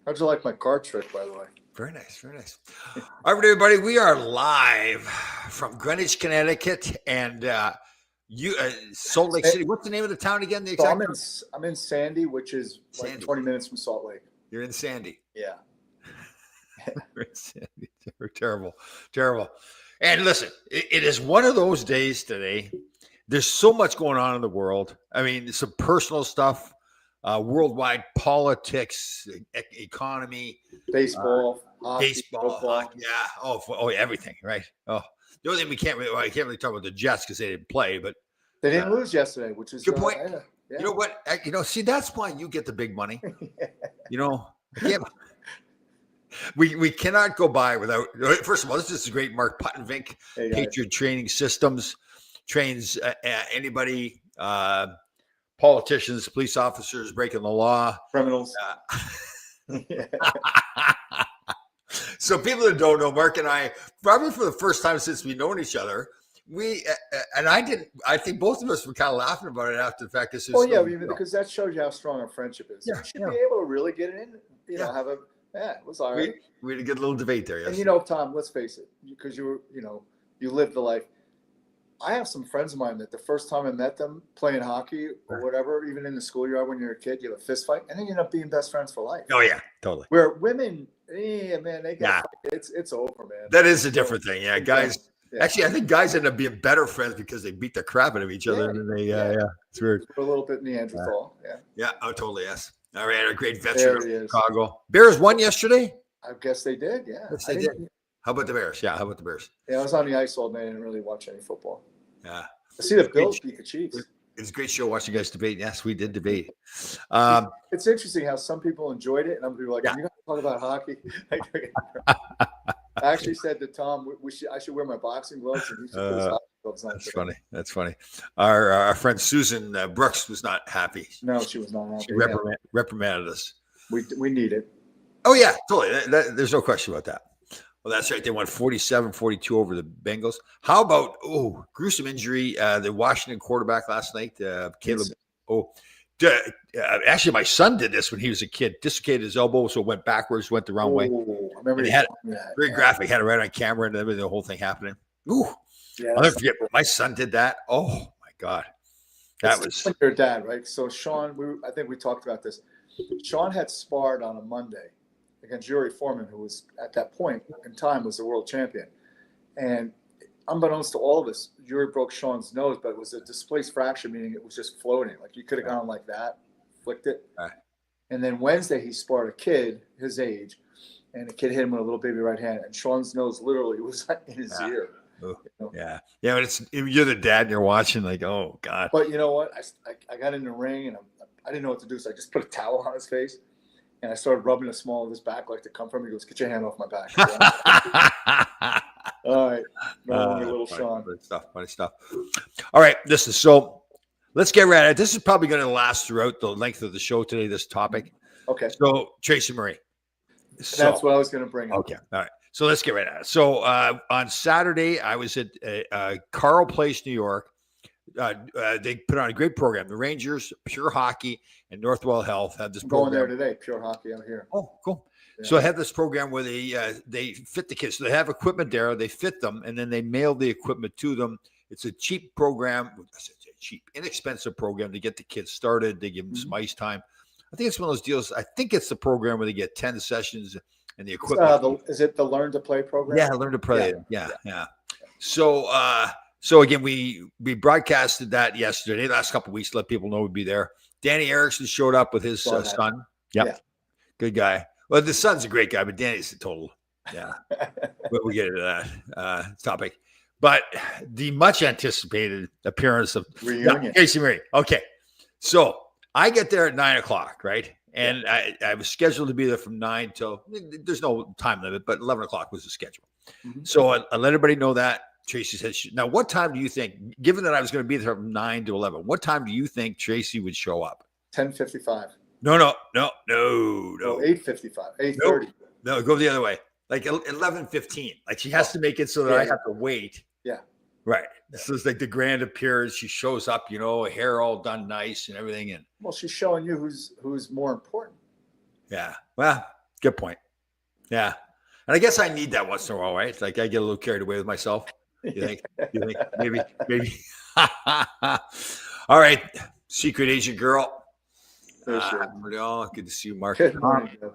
How'd you like my card trick, by the way? Very nice, very nice. All right, everybody, we are live from Greenwich, Connecticut, and Salt Lake City. What's the name of the town again? So I'm in Sandy, which is like Sandy. 20 minutes from Salt Lake. You're in Sandy. Yeah. You're in Sandy. Terrible, terrible. And listen, it is one of those days today. There's so much going on in the world. I mean, some personal stuff, worldwide politics, economy, baseball, hockey, football. Hockey, yeah. Oh, everything, right? Oh, the only thing I can't really talk about the Jets because they didn't play, but they didn't lose yesterday, which is good point. Yeah. You know what? See, that's why you get the big money. We cannot go by without. First of all, this is great. Mark Puttenvink, Patriot Training Systems, trains anybody, politicians, police officers breaking the law, criminals. So people that don't know, Mark and I, probably for the first time since we've known each other, I think both of us were kind of laughing about it after the fact. Because that shows you how strong our friendship is. Yeah, you should be able to really get it in, have a. Yeah, it was all right. We had a good little debate there. Yes. And Tom, let's face it, because you lived the life. I have some friends of mine that the first time I met them playing hockey or whatever, even in the schoolyard when you're a kid, you have a fist fight, and then you end up being best friends for life. Oh yeah, totally. Where women, man, they got it's over, man. That is a different thing. Yeah, guys. Yeah. Actually, I think guys end up being better friends because they beat the crap out of each other. And they, it's weird. A little bit Neanderthal. Yeah. Oh, totally. Yes. All right. A great veteran of Chicago. Bears won yesterday. I guess they did. Yeah. Yes, they did. How about the Bears? Yeah. How about the Bears? Yeah, I was on the ice all day. I didn't really watch any football. Yeah. I see the Bills beat the Chiefs. It's a great show watching you guys debate. Yes, we did debate. It's interesting how some people enjoyed it, and other people are like, "You're going to talk about hockey." I actually said to Tom, I should wear my boxing gloves, and he should put his hockey gloves on. That's funny. That's funny. Our friend Susan Brooks was not happy. No, she was not happy. She reprimanded us. We need it. Oh, yeah, totally. There's no question about that. Well, that's right. They won 47-42 over the Bengals. How about, gruesome injury, the Washington quarterback last night, Caleb. Actually, my son did this when he was a kid. Dislocated his elbow, so it went backwards, went the wrong way. I remember he had very graphic. Had it right on camera and everything, the whole thing happening. Ooh, I'll never forget. My son did that. Oh my God, that was your dad, right? So Sean, I think we talked about this. Sean had sparred on a Monday against Yuri Foreman, who was at that point in time was the world champion, and unbeknownst to all of us, Yuri broke Sean's nose, but it was a displaced fracture, meaning it was just floating. Like you could have gone like that, flicked it. Right. And then Wednesday, he sparred a kid his age, and the kid hit him with a little baby right hand, and Sean's nose literally was in his ear. Yeah. But you're the dad, and you're watching like, oh God. But you know what? I got in the ring, and I didn't know what to do, so I just put a towel on his face, and I started rubbing the small of his back like to comfort him. He goes, "Get your hand off my back." All right. Little Sean. Funny stuff. All right. Listen, so let's get right at it. This is probably going to last throughout the length of the show today, this topic. Okay. So, Tracy Marie. That's what I was going to bring up. Okay. All right. So, let's get right at it. So, on Saturday, I was at Carle Place, New York. They put on a great program. The Rangers, Pure Hockey, and Northwell Health had this program. Going there today, Pure Hockey out here. Oh, cool. Yeah. So I had this program where they fit the kids. So they have equipment there, they fit them, and then they mail the equipment to them. It's a cheap program, inexpensive program to get the kids started. They give them some ice time. I think it's one of those deals. I think it's the program where they get 10 sessions and the equipment. Is it the Learn to Play program? Yeah, Learn to Play. Yeah. So again, we broadcasted that yesterday, last couple of weeks, to let people know we'd be there. Danny Erickson showed up with his son. Yep. Yeah. Good guy. Well, the son's a great guy, but Danny's a total. Yeah. We'll get into that topic. But the much anticipated appearance of Casey Marie. Okay. So I get there at 9:00, right? And I was scheduled to be there from 9 till, there's no time limit, but 11 o'clock was the schedule. Mm-hmm. So I let everybody know that. Tracy said, now what time do you think, given that I was going to be there from 9 to 11, what time do you think Tracy would show up? 10:55. No. 8:55, 8:30. No, go the other way. Like 11:15. Like she has to make it so that I have to wait. Yeah. Right. Yeah. So it's like the grand appearance. She shows up, hair all done nice and everything. And well, she's showing you who's more important. Yeah. Well, Good point. Yeah. And I guess I need that once in a while, right? Like I get a little carried away with myself. You think? Maybe? All right. Secret agent girl. Good to see you, Mark. Good morning, Deb.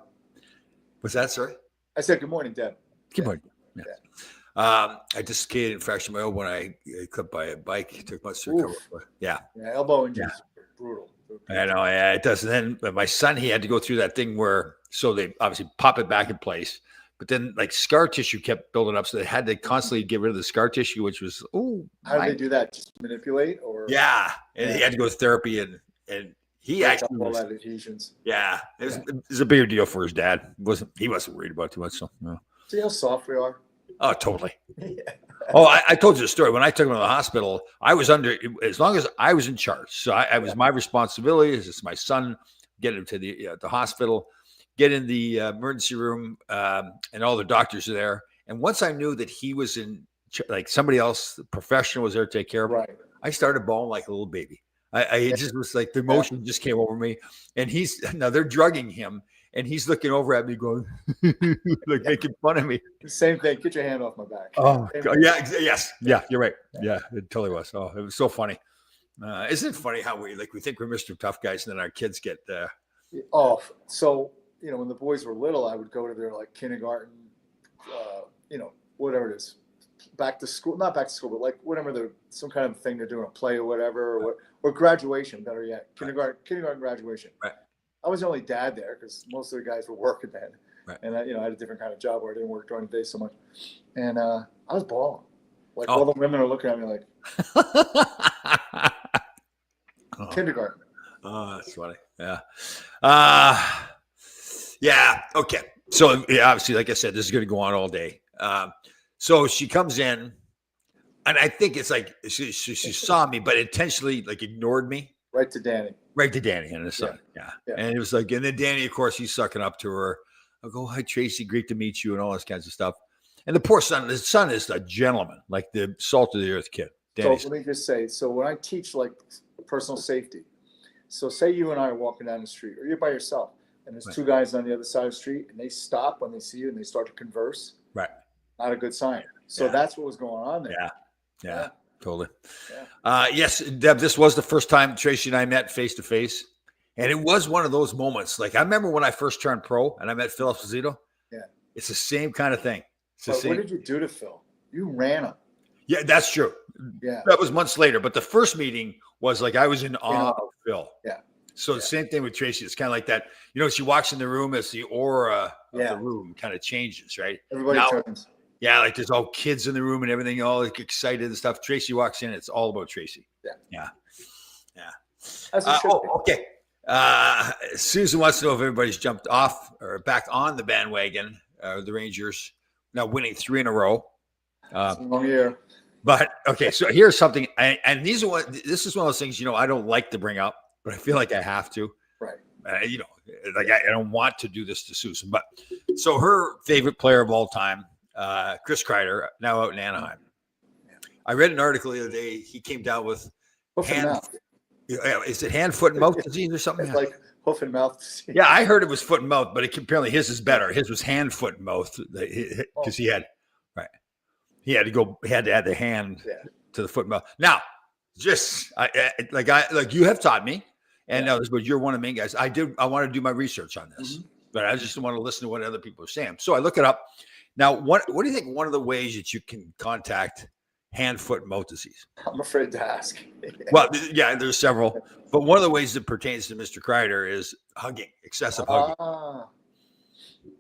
What's that, sorry? I said good morning, Deb. Good morning. Yeah. I dislocated and fractured my elbow when I clipped by a bike. It took months to recover. Yeah. Elbow injuries are brutal. I know. Yeah, it does. And then my son, he had to go through that thing where, so they obviously pop it back in place, but then like scar tissue kept building up. So they had to constantly get rid of the scar tissue, which was, how do they do that? Just manipulate or? Yeah. And he had to go to therapy and he actually all that adhesions. Yeah. It was a bigger deal for his dad. He wasn't worried about it too much. So no. See how soft we are? Oh, totally. Oh, I told you the story. When I took him to the hospital, I was as long as I was in charge. So I was my responsibility. It's my son, get him to the hospital, get in the emergency room, and all the doctors are there. And once I knew that he was like somebody else, the professional was there to take care of him, I started bawling like a little baby. It just was like the emotion just came over me. And now they're drugging him. And he's looking over at me going, like making fun of me. Same thing. Get your hand off my back. Oh, yeah. Yes. Yeah, you're right. Yeah, it totally was. Oh, it was so funny. Isn't it funny how we think we're Mr. Tough Guys and then our kids get. So, when the boys were little, I would go to their like kindergarten, whatever it is, back to school, not back to school, but like whatever some kind of thing they're doing, a play or whatever, or graduation, better yet, kindergarten graduation. Right. I was the only dad there because most of the guys were working then. Right. And I had a different kind of job where I didn't work during the day so much. And I was bawling. Like all the women are looking at me like kindergarten. Oh, that's funny. Yeah. Yeah. Okay. So obviously, like I said, this is going to go on all day. So she comes in and I think it's like she saw me, but intentionally like ignored me. Right to Danny and his son. Yeah. And it was like, and then Danny, of course, he's sucking up to her. I go, hi, Tracy, great to meet you, and all this kinds of stuff. And the poor son, his son is a gentleman, like the salt of the earth kid. Danny's. So let me just say, so when I teach like personal safety, so say you and I are walking down the street, or you're by yourself, and there's two guys on the other side of the street, and they stop when they see you and they start to converse. Right. Not a good sign. So that's what was going on there. Yeah. Totally. Yeah. Yes, Deb, this was the first time Tracy and I met face to face. And it was one of those moments. Like I remember when I first turned pro and I met Phil Esposito. Yeah. It's the same kind of thing. What did you do to Phil? You ran him. Yeah, that's true. Yeah. That was months later. But the first meeting was like I was in awe of Phil. Yeah. So the same thing with Tracy. It's kind of like that. She walks in the room as the aura of the room kind of changes, right? Everybody turns. Yeah, like there's all kids in the room and everything, all like excited and stuff. Tracy walks in, it's all about Tracy. Yeah. Okay. Susan wants to know if everybody's jumped off or back on the bandwagon. The Rangers now winning 3 in a row. It's a long year. But okay, so here's something, and this is one of those things I don't like to bring up, but I feel like I have to. Right. Like I don't want to do this to Susan, but so her favorite player of all time. Chris Kreider, now out in Anaheim. I read an article the other day. He came down with is it hand, foot, and mouth disease or something? It's like hoof and mouth disease. Yeah, I heard it was foot and mouth, but apparently his is better. His was hand, foot, and mouth because he had to add the hand to the foot and mouth. Now, just like you have taught me, and now but you're one of the main guys. I want to do my research on this, but I just want to listen to what other people are saying. So I look it up. Now, what do you think one of the ways that you can contact hand, foot, and mouth disease? I'm afraid to ask. Well, yeah, there's several. But one of the ways that pertains to Mr. Kreider is hugging, excessive hugging.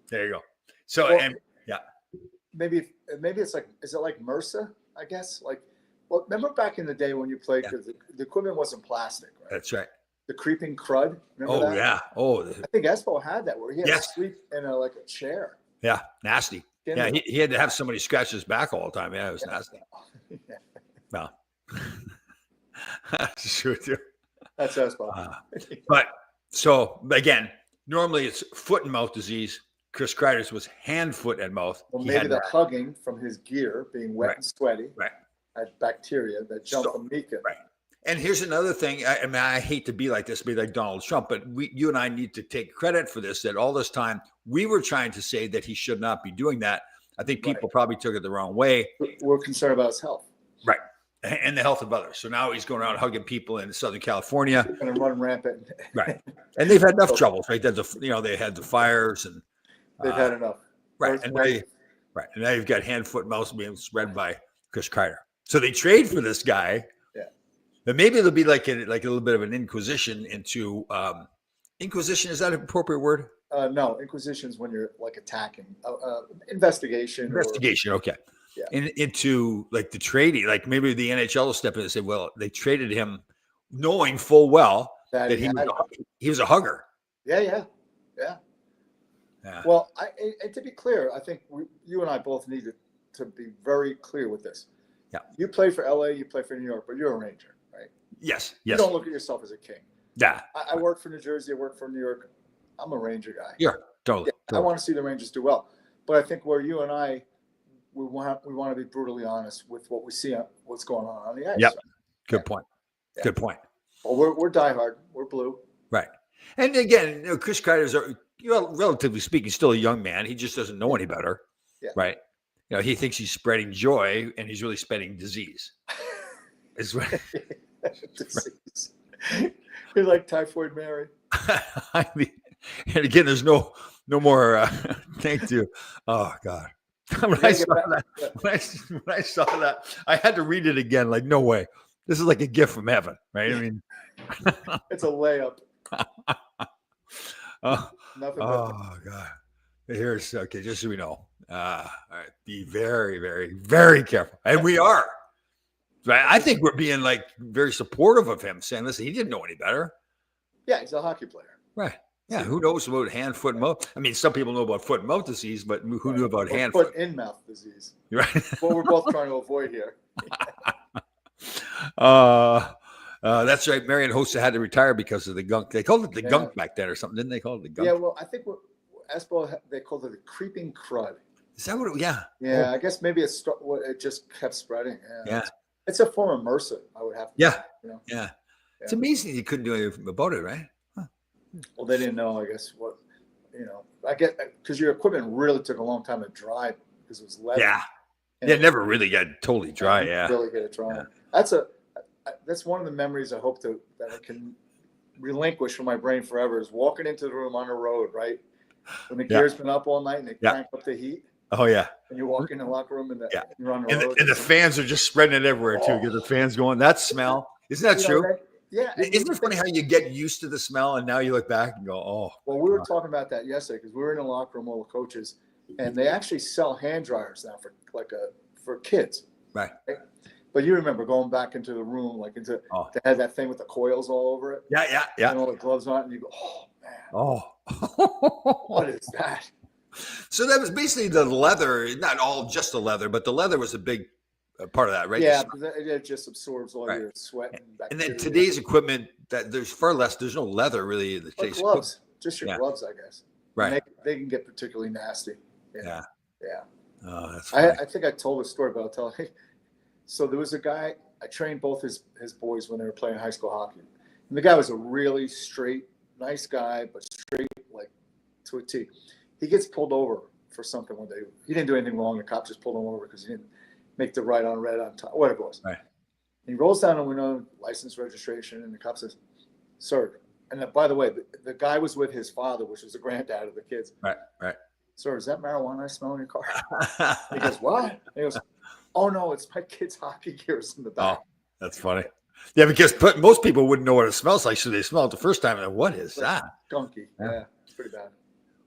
There you go. So, maybe it's like, is it like MRSA, I guess? Like, well, remember back in the day when you played, because the equipment wasn't plastic, right? That's right. The creeping crud. Remember that? Yeah. Oh, I think Espo had that where he had to sleep in a chair. Yeah, nasty. Yeah, he had to have somebody scratch his back all the time. Yeah, it was nasty. Well, sure too. That's Espo. But so again, normally it's foot and mouth disease. Chris Kreider's was hand, foot, and mouth. Well, maybe the hugging from his gear being wet and sweaty. Right. Had bacteria that jumped from Mika. Right. And here's another thing. I mean, I hate to be like this, be like Donald Trump, but you and I need to take credit for this, that all this time we were trying to say that he should not be doing that. I think people probably took it the wrong way. We're concerned about his health. Right. And the health of others. So now he's going around hugging people in Southern California. He's going to run rampant. Right. And they've had enough troubles, right? They had the fires and they've had enough. Right. And now you've got hand, foot, mouth being spread by Chris Kreider. So they trade for this guy. Yeah. But maybe it'll be like a little bit of an inquisition into inquisition. Is that an appropriate word? No, inquisition is when you're like attacking. Investigation. Investigation. Okay. Yeah. Into like the trading, like maybe the NHL will step in and say, well, they traded him knowing full well that he was a hugger. Yeah. Well, to be clear, I think you and I both need to be very clear with this. Yeah. You play for LA, you play for New York, but you're a Ranger, right? Yes. You don't look at yourself as a king. Yeah. I work for New Jersey, I work for New York. I'm a Ranger guy. Yeah, totally. I want to see the Rangers do well. But I think where you and I, we want to be brutally honest with what we see, what's going on the ice. Yep. Good point. Yeah. Good point. Well, we're diehard. We're blue. Right. And again, Chris Kreider's, relatively speaking, still a young man. He just doesn't know any better. Yeah. Right. He thinks he's spreading joy, and he's really spreading disease. Disease. You're like Typhoid Mary. I mean, and again, there's no more. Thank you. Oh God. When I saw that, I had to read it again. Like, no way. This is like a gift from heaven, right? I mean, it's a layup. Nothing. Oh God. Here's okay. Just so we know. All right. Be very, very, very careful, and we are. Right. I think we're being like very supportive of him, saying, "Listen, he didn't know any better." Yeah, he's a hockey player. Right. Yeah, who knows about hand, foot, and mouth? I mean, some people know about foot and mouth disease, but who knew about hand, foot, and mouth disease? Right. What we're both trying to avoid here. That's right. Marian Hossa had to retire because of the gunk. They called it the gunk back then, or something, didn't they? Call it the gunk. Yeah. Well, I think Espo, they called it the creeping crud. Is that what? Yeah. Yeah. I guess maybe it just kept spreading. Yeah. It's a form of MRSA. I would have to. Yeah. Yeah. It's amazing you couldn't do anything about it, right? Well, they didn't know, I guess, I get because your equipment really took a long time to dry because it was leather. Yeah. It never really got totally dry. Yeah. Really get it dry. Yeah. That's one of the memories I hope that I can relinquish from my brain forever is walking into the room on the road, right? When the gear's been up all night and they crank up the heat. Oh, yeah. And you walk in the locker room and you're on the road. And the fans are just spreading it everywhere, too. Get the fans going. That smell. Isn't that true? Yeah. Isn't it funny how you get used to the smell and now you look back and go, oh. Well, we were talking about that yesterday because we were in the locker room, all the coaches, and they actually sell hand dryers now for kids. Right. But you remember going back into the room, they had that thing with the coils all over it. Yeah. And all the gloves on it, and you go, oh, man. Oh. What is that? So that was basically the leather, not all just the leather, but the leather was a big part of that, right? Yeah, it just absorbs all your sweat and bacteria. And then today's equipment, that there's far less. There's no leather really in the case. Gloves, just your gloves, I guess. Right. And they can get particularly nasty. Yeah. Oh, that's funny. I think I told a story, but I'll tell you. So there was a guy. I trained both his boys when they were playing high school hockey, and the guy was a really straight, nice guy, but straight like to a T. He gets pulled over for something one day. He didn't do anything wrong. The cop just pulled him over because he didn't make the right on red on top, whatever it was. Right. And he rolls down the window, license, registration, and the cop says, "Sir," and by the way, the guy was with his father, which was the granddad of the kids. Right. "Sir, is that marijuana I smell in your car?" He goes, "What?" And he goes, "Oh no, it's my kid's hockey gears in the back." Oh, that's funny. Yeah, because most people wouldn't know what it smells like, so they smell it the first time, and what is that? Gunky. Yeah, it's pretty bad.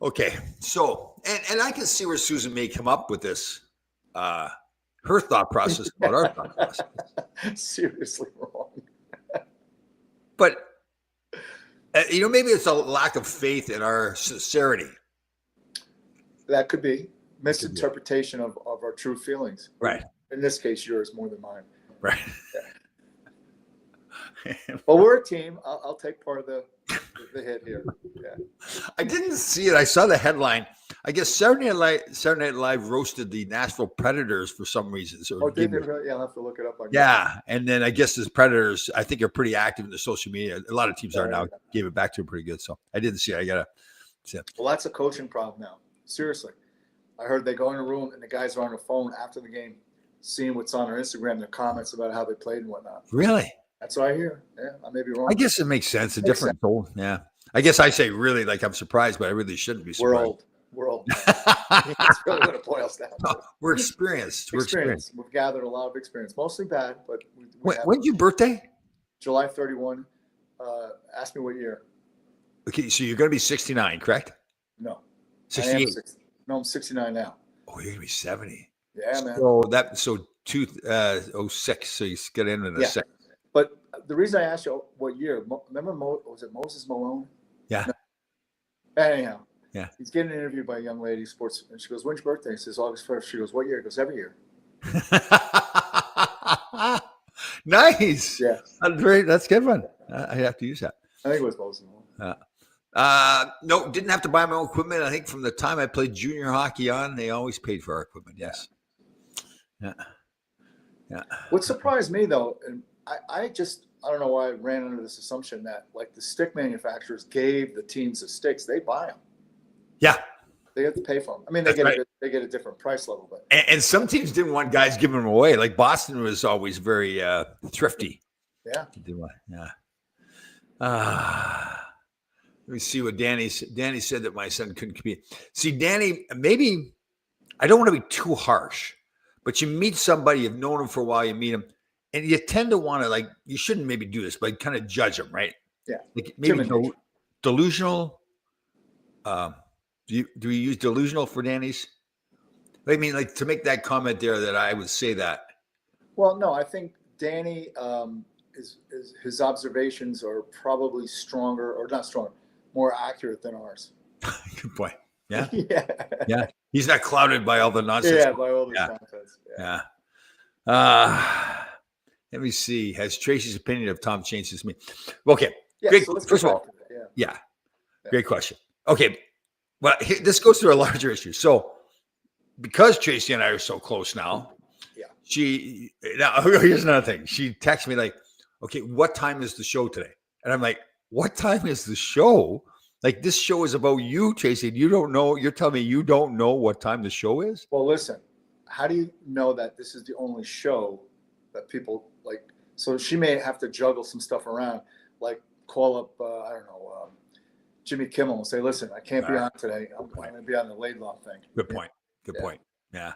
Okay, so and I can see where Susan may come up with this, her thought process about our thought process. Seriously wrong. But maybe it's a lack of faith in our sincerity. That could be misinterpretation of our true feelings. Right. In this case, yours more than mine. Right. Yeah. Well, we're a team. I'll take part of the the hit here. Yeah. I didn't see it. I saw the headline. I guess Saturday Night Live roasted the Nashville Predators for some reason. So Oh, did they really? Yeah, I'll have to look it up on yeah, and then I guess as Predators, I think are pretty active in the social media. A lot of teams are now. Gave it back to them pretty good. So I didn't see it. I gotta see it. Well, that's a coaching problem now. Seriously, I heard they go in a room and the guys are on the phone after the game, seeing what's on their Instagram, their comments about how they played and whatnot. Really? That's what I hear. Yeah, I may be wrong. I guess it makes sense. A different goal. Yeah. I guess I say really like I'm surprised, but I really shouldn't be surprised. We're old. That's really what it boils down to. We're experienced. We've gathered a lot of experience, mostly bad, but when's your birthday? July 31. Ask me what year. Okay, so you're going to be 69, correct? No. 68. No, I'm 69 now. Oh, you're going to be 70. Yeah, man. So 06. So you get in a second. But the reason I asked you what year, remember was it Moses Malone? Yeah. No. Anyhow. Yeah. He's getting interviewed by a young lady, sports, and she goes, "When's your birthday?" He says, "August 1st." She goes, "What year?" He goes, "Every year." Nice. Yeah. That's a good one. I have to use that. I think it was Moses Malone. No, didn't have to buy my own equipment. I think from the time I played junior hockey on, they always paid for our equipment. Yes. Yeah. What surprised me though, and I don't know why I ran under this assumption that like the stick manufacturers gave the teams the sticks, they buy them. Yeah. They have to pay for them. I mean, they get a different price level, but and some teams didn't want guys giving them away. Like Boston was always very thrifty. Yeah. Yeah. Let me see what Danny said that my son couldn't compete. See, Danny, maybe I don't want to be too harsh, but you meet somebody, you've known them for a while, you meet them, and you tend to want to like, you shouldn't maybe do this, but kind of judge them, right? Yeah. Like maybe delusional. Do we use delusional for Danny's? I mean, like to make that comment there that I would say that. Well, no, I think Danny is his observations are probably stronger or not stronger, more accurate than ours. Good point. Yeah. Yeah. He's not clouded by all the nonsense. Yeah, by all the nonsense. Yeah. Let me see. Has Tracy's opinion of Tom changed since me? Okay. Yeah, great. So first of all, yeah. Great question. Okay. Well, this goes through a larger issue. So, because Tracy and I are so close now, here's another thing. She texts me like, "Okay, what time is the show today?" And I'm like, "What time is the show? Like, this show is about you, Tracy. You don't know. You're telling me you don't know what time the show is?" Well, listen. How do you know that this is the only show that people like? So she may have to juggle some stuff around, like call up, I don't know, Jimmy Kimmel and say, "Listen, I can't be on today. I'm going to be on the Laidlaw thing." Good point. Good point. Yeah.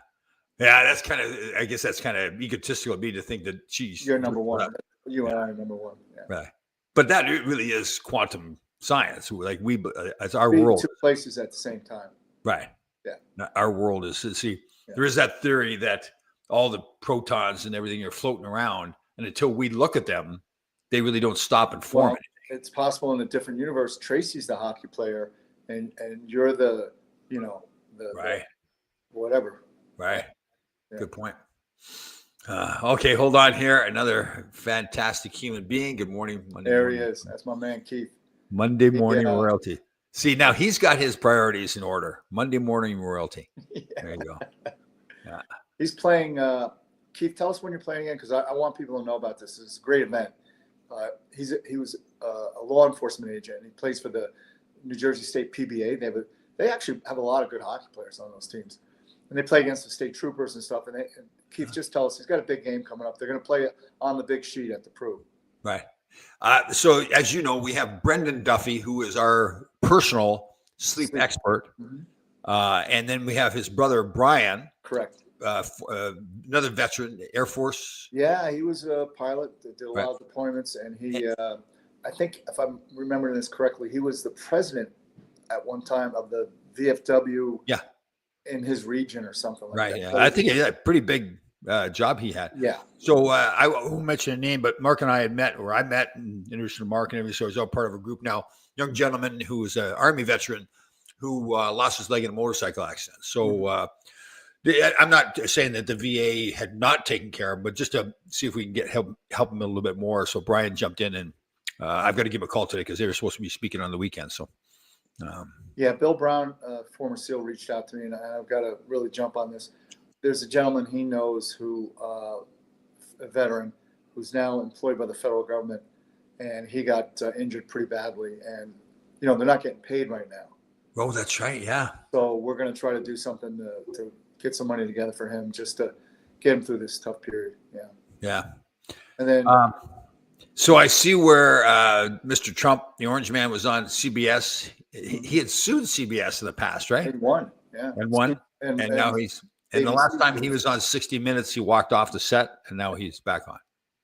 That's kind of, I guess that's kind of egotistical of me to think that you're number one. You and I are number one. Yeah. Right. But that really is quantum science. Like it's our world. Two places at the same time. Right. Yeah. Our world is, there is that theory that all the protons and everything are floating around. And until we look at them, they really don't stop and form anything. It's possible in a different universe. Tracy's the hockey player and you're the right. Whatever. Right. Yeah. Good point. Okay, hold on here. Another fantastic human being. Good morning. He is. That's my man, Keith. Monday morning royalty. See, now he's got his priorities in order. Monday morning royalty. There you go. Yeah. He's playing. Keith, tell us when you're playing again, because I want people to know about this. It's a great event. He was a law enforcement agent. He plays for the New Jersey State PBA. They actually have a lot of good hockey players on those teams, and they play against the state troopers and stuff. And Keith, just tell us, he's got a big game coming up. They're going to play on the big sheet at the Prue. Right. So as you know, we have Brendan Duffy, who is our personal sleep expert. Mm-hmm. And then we have his brother, Brian. Correct. Another veteran, Air Force. Yeah, he was a pilot that did a lot of deployments. And he, I think if I'm remembering this correctly, he was the president at one time of the VFW in his region or something like that. Right. Yeah. I think he had a pretty big job he had. Yeah. So I won't mention a name, but Mark and I had met, or I met and introduced Mark and everything. So he's all part of a group now. Young gentleman who was an Army veteran who lost his leg in a motorcycle accident. So I'm not saying that the VA had not taken care of him, but just to see if we can help him a little bit more. So Brian jumped in and I've got to give a call today because they were supposed to be speaking on the weekend. So, yeah, Bill Brown, former SEAL, reached out to me, and I've got to really jump on this. There's a gentleman he knows who, a veteran, who's now employed by the federal government, and he got injured pretty badly, and they're not getting paid right now. Oh, that's right. Yeah. So we're going to try to do something to get some money together for him, just to get him through this tough period. Yeah. Yeah. And then, so I see where Mr. Trump, the Orange Man, was on CBS. He had sued CBS in the past, right? and won. Yeah. And won. And now he's. And the last time he was on 60 Minutes, he walked off the set, and now he's back on.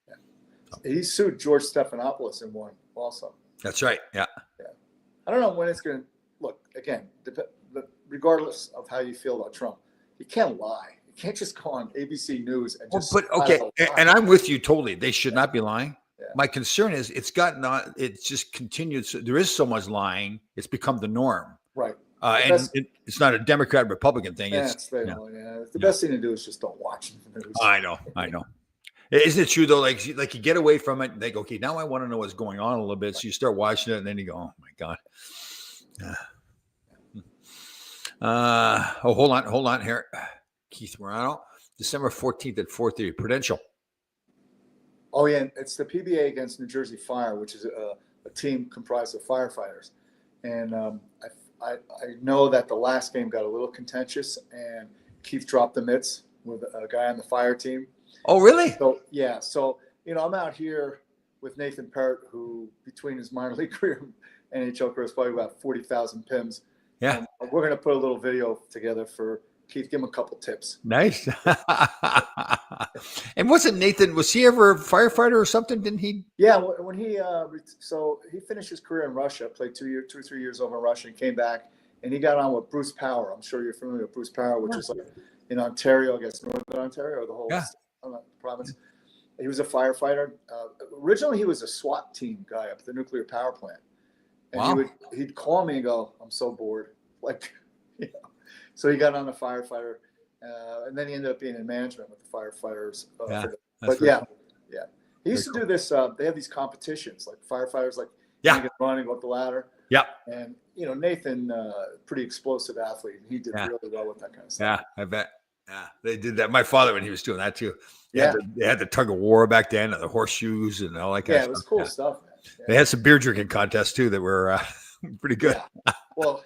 Yeah. He sued George Stephanopoulos and won also. That's right. Yeah. Yeah. I don't know when it's going to look again. Regardless of how you feel about Trump, you can't lie. You can't just go on ABC News and just. But okay, and I'm with you totally. They should not be lying. Yeah. My concern is it's just continued. So there is so much lying. It's become the norm. Right. And it's not a Democrat Republican thing. The best thing to do is just don't watch the news. I know. Isn't it true though? Like you get away from it. And they go, okay, now I want to know what's going on a little bit. So you start watching it, and then you go, oh my god. Hold on here. Keith Morano, December 14th at 4:30. Prudential. Oh yeah, it's the PBA against New Jersey Fire, which is a team comprised of firefighters, and I know that the last game got a little contentious, and Keith dropped the mitts with a guy on the fire team. Oh, really? So yeah, I'm out here with Nathan Parrott, who between his minor league career and NHL career is probably about 40,000 PIMs. Yeah, and we're gonna put a little video together for Keith. Give him a couple tips. Nice. And wasn't Nathan? Was he ever a firefighter or something? Didn't he? Yeah, when he he finished his career in Russia, played 2 or 3 years over in Russia, and came back, and he got on with Bruce Power. I'm sure you're familiar with Bruce Power, which is like in Ontario, I guess Northern Ontario, or the whole province. He was a firefighter. Originally, he was a SWAT team guy up at the nuclear power plant, and he'd call me and go, "I'm so bored," So he got on the firefighter. And then he ended up being in management with the firefighters. He used to do this. They have these competitions, like firefighters, run and go up the ladder. Yeah. And Nathan, pretty explosive athlete, and he did really well with that kind of stuff. Yeah, I bet. Yeah, they did that. My father, when he was doing that too. They had the tug of war back then, and the horseshoes and all that kind of stuff. Yeah, it was cool stuff, man. Yeah. They had some beer drinking contests too that were pretty good. Yeah. Well,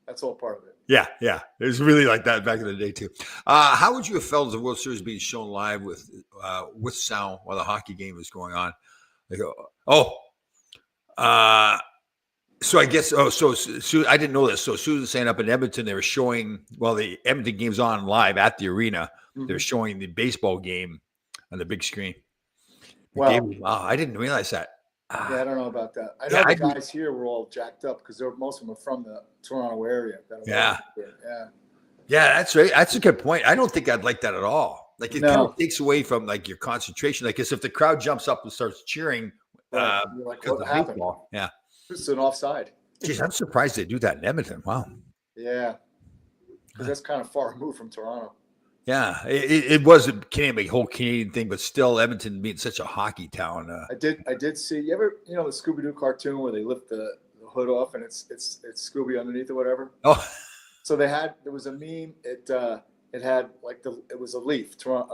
that's all part of it. Yeah. It was really like that back in the day too. How would you have felt as the World Series being shown live with sound while the hockey game was going on? They go, so I guess, so I didn't know this. So Susan saying up in Edmonton, they were showing, the Edmonton game's on live at the arena. Mm-hmm. They're showing the baseball game on the big screen. I didn't realize that. Yeah, I don't know about that. I know the guys here were all jacked up because most of them are from the Toronto area. Yeah, that's right. That's a good point. I don't think I'd like that at all. Like it kind of takes away from like your concentration. Like if the crowd jumps up and starts cheering, you're like, what happened? Baseball. Yeah, it's an offside. Jeez, I'm surprised they do that in Edmonton. Wow. Yeah, because that's kind of far removed from Toronto. Yeah, it was a whole Canadian thing, but still, Edmonton being such a hockey town. I did see. You ever, the Scooby-Doo cartoon where they lift the hood off and it's Scooby underneath or whatever? Oh, so there was a meme. It had it was a leaf, not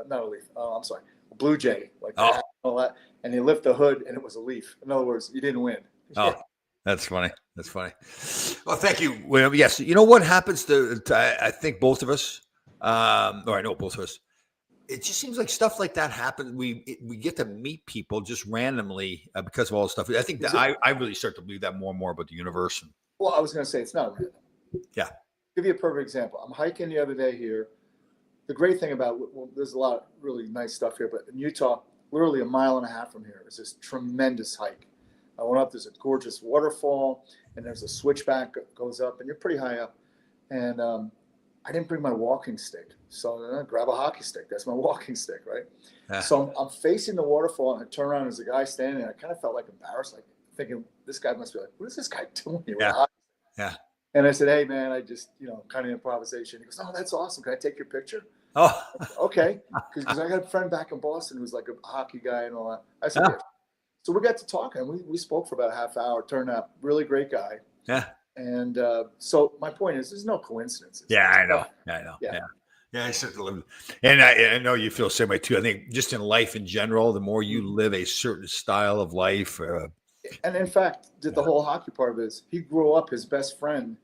a leaf. I'm sorry, a blue jay, all that, and they lift the hood and it was a leaf. In other words, you didn't win. Oh. That's funny. Well, thank you. Well, yes, you know what happens to I think both of us. Or I know both of us. It just seems like stuff like that happens. We get to meet people just randomly because of all this stuff. I think that I really start to believe that more and more about the universe. Well, I was going to say it's not random. Yeah. Give you a perfect example. I'm hiking the other day here. The great thing about there's a lot of really nice stuff here, but in Utah, literally a mile and a half from here is this tremendous hike. I went up. There's a gorgeous waterfall, and there's a switchback that goes up, and you're pretty high up. And I didn't bring my walking stick, so I grab a hockey stick. That's my walking stick, right? Yeah. So I'm facing the waterfall, and I turn around, and there's a guy standing there. I kind of felt like embarrassed, like thinking this guy must be like, what is this guy doing here? Yeah. And I said, hey, man, I just, kind of improvisation. He goes, oh, that's awesome. Can I take your picture? Oh, okay. Because I got a friend back in Boston who's like a hockey guy and all that. I said, yeah. So we got to talking. We spoke for about a half hour. Turned out really great guy. Yeah. And so my point is, there's no coincidences. Yeah, I know. Yeah. Yeah, I said to live, and I know you feel the same way too. I think just in life in general, the more you live a certain style of life. And in fact, the whole hockey part of it is he grew up. His best friend's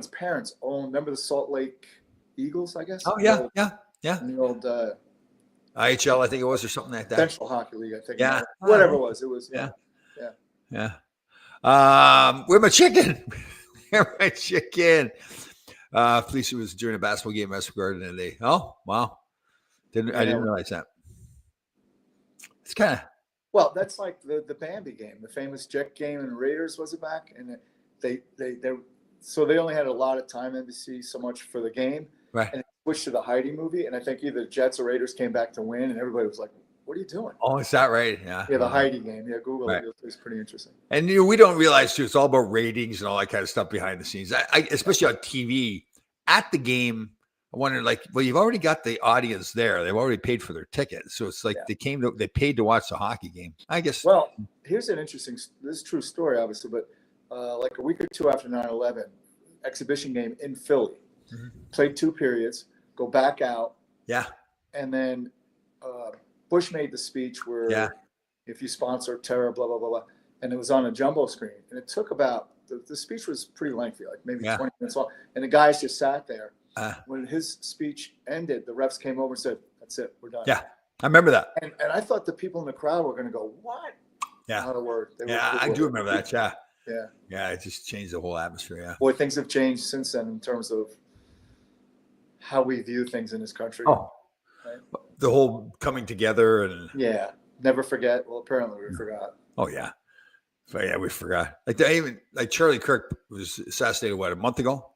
parents owned. Remember the Salt Lake Eagles? I guess. Oh yeah. In the old IHL, I think it was, or something like that. Central Hockey League, I think. Yeah. Whatever it was. It was. Yeah. Where's my chicken? Where's my chicken? Felicia was during a basketball game at West Garden today. Oh, wow. I didn't realize that. It's kind of. Well, that's like the Bambi game, the famous Jet game, and Raiders was it back, and they only had a lot of time, NBC, so much for the game, right? And it switched to the Heidi movie, and I think either Jets or Raiders came back to win, and everybody was like, "What are you doing?" Oh, is that right? Yeah. Yeah, the Heidi game. Yeah, Google right. it. It's pretty interesting. And we don't realize too, it's all about ratings and all that kind of stuff behind the scenes. I especially on TV at the game. I wonder, well, you've already got the audience there. They've already paid for their tickets. So it's like they paid to watch the hockey game, I guess. Well, here's an interesting, this is a true story, obviously, but like a week or two after 9/11, exhibition game in Philly, played 2 periods, go back out. Yeah. And then Bush made the speech where if you sponsor terror, blah, blah, blah, blah. And it was on a jumbo screen. And it took about, the speech was pretty lengthy, like maybe 20 minutes long. And the guys just sat there. When his speech ended, the refs came over and said, "That's it, we're done." Yeah, I remember that. And I thought the people in the crowd were going to go, "What?" Yeah, not a word. I do remember that. Yeah. It just changed the whole atmosphere. Yeah. Boy, things have changed since then in terms of how we view things in this country. Oh, right? The whole coming together and never forget. Well, apparently we forgot. Oh yeah, but yeah, we forgot. Like Charlie Kirk was assassinated a month ago.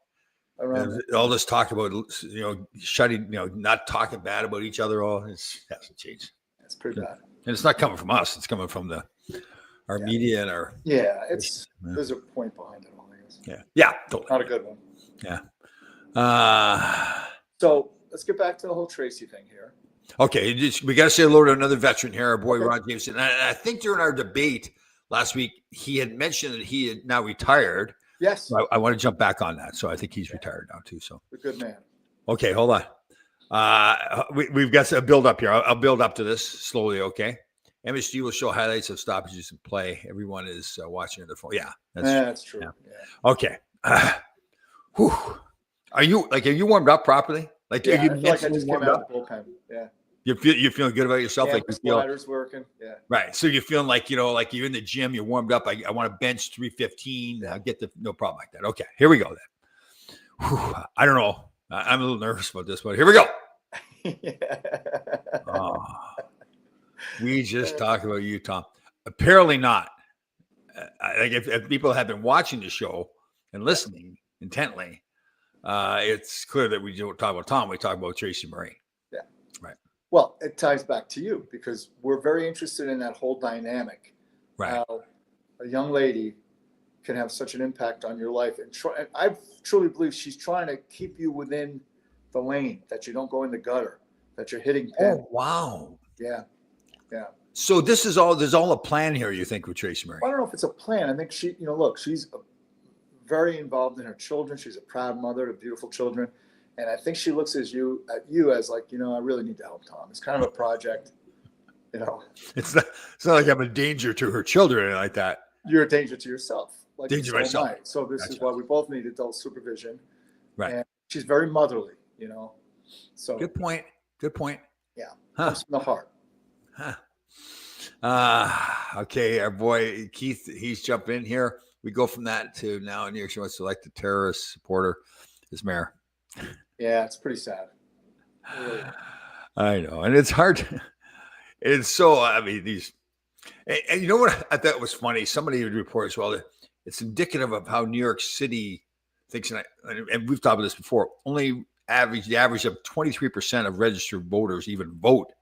All this talk about shutting, not talking bad about each other. It hasn't changed. It's pretty bad, and it's not coming from us. It's coming from our media and our. Yeah, there's a point behind it all. I guess. Yeah, totally. Not a good one. Yeah. So let's get back to the whole Tracy thing here. Okay, we got to say hello to another veteran here, our boy Ron Jameson. And I think during our debate last week, he had mentioned that he had now retired. Yes. So I want to jump back on that. So I think he's retired now too. So a good man. Okay, hold on. We've got a build up here. I'll build up to this slowly. Okay. MSG will show highlights of stoppages in play. Everyone is watching on their phone. Yeah, that's true. Yeah. Okay. Are you warmed up properly? I feel like I just came out of the bullpen. Yeah. You're feeling good about yourself, like the bladder's working. Yeah. Right. So you're feeling like like you're in the gym, you're warmed up. I want to bench 315. I'll get no problem like that. Okay, here we go then. I don't know. I'm a little nervous about this, but here we go. We just talked about you, Tom. Apparently not. If people have been watching the show and listening intently, it's clear that we don't talk about Tom. We talk about Tracy Murray. Yeah. Right. Well, it ties back to you because we're very interested in that whole dynamic. Right. How a young lady can have such an impact on your life. And I truly believe she's trying to keep you within the lane, that you don't go in the gutter, that you're hitting pin. Oh, wow. Yeah. Yeah. So there's all a plan here, you think, with Tracy Murray? I don't know if it's a plan. I think she's very involved in her children. She's a proud mother of beautiful children. And I think she looks at you as like, I really need to help Tom. It's kind of a project, It's not like I'm a danger to her children like that. You're a danger to yourself. Like danger to myself. So this is why we both need adult supervision. Right. And she's very motherly, So good point. Yeah. Comes from the heart. Okay, our boy Keith, he's jumped in here. We go from that to now New York City wants to elect a terrorist supporter as mayor. Yeah, it's pretty sad. Really. I know, and it's hard. It's so. I mean, and you know what I thought was funny? Somebody would report as well that it's indicative of how New York City thinks, and we've talked about this before. The average of 23% of registered voters even vote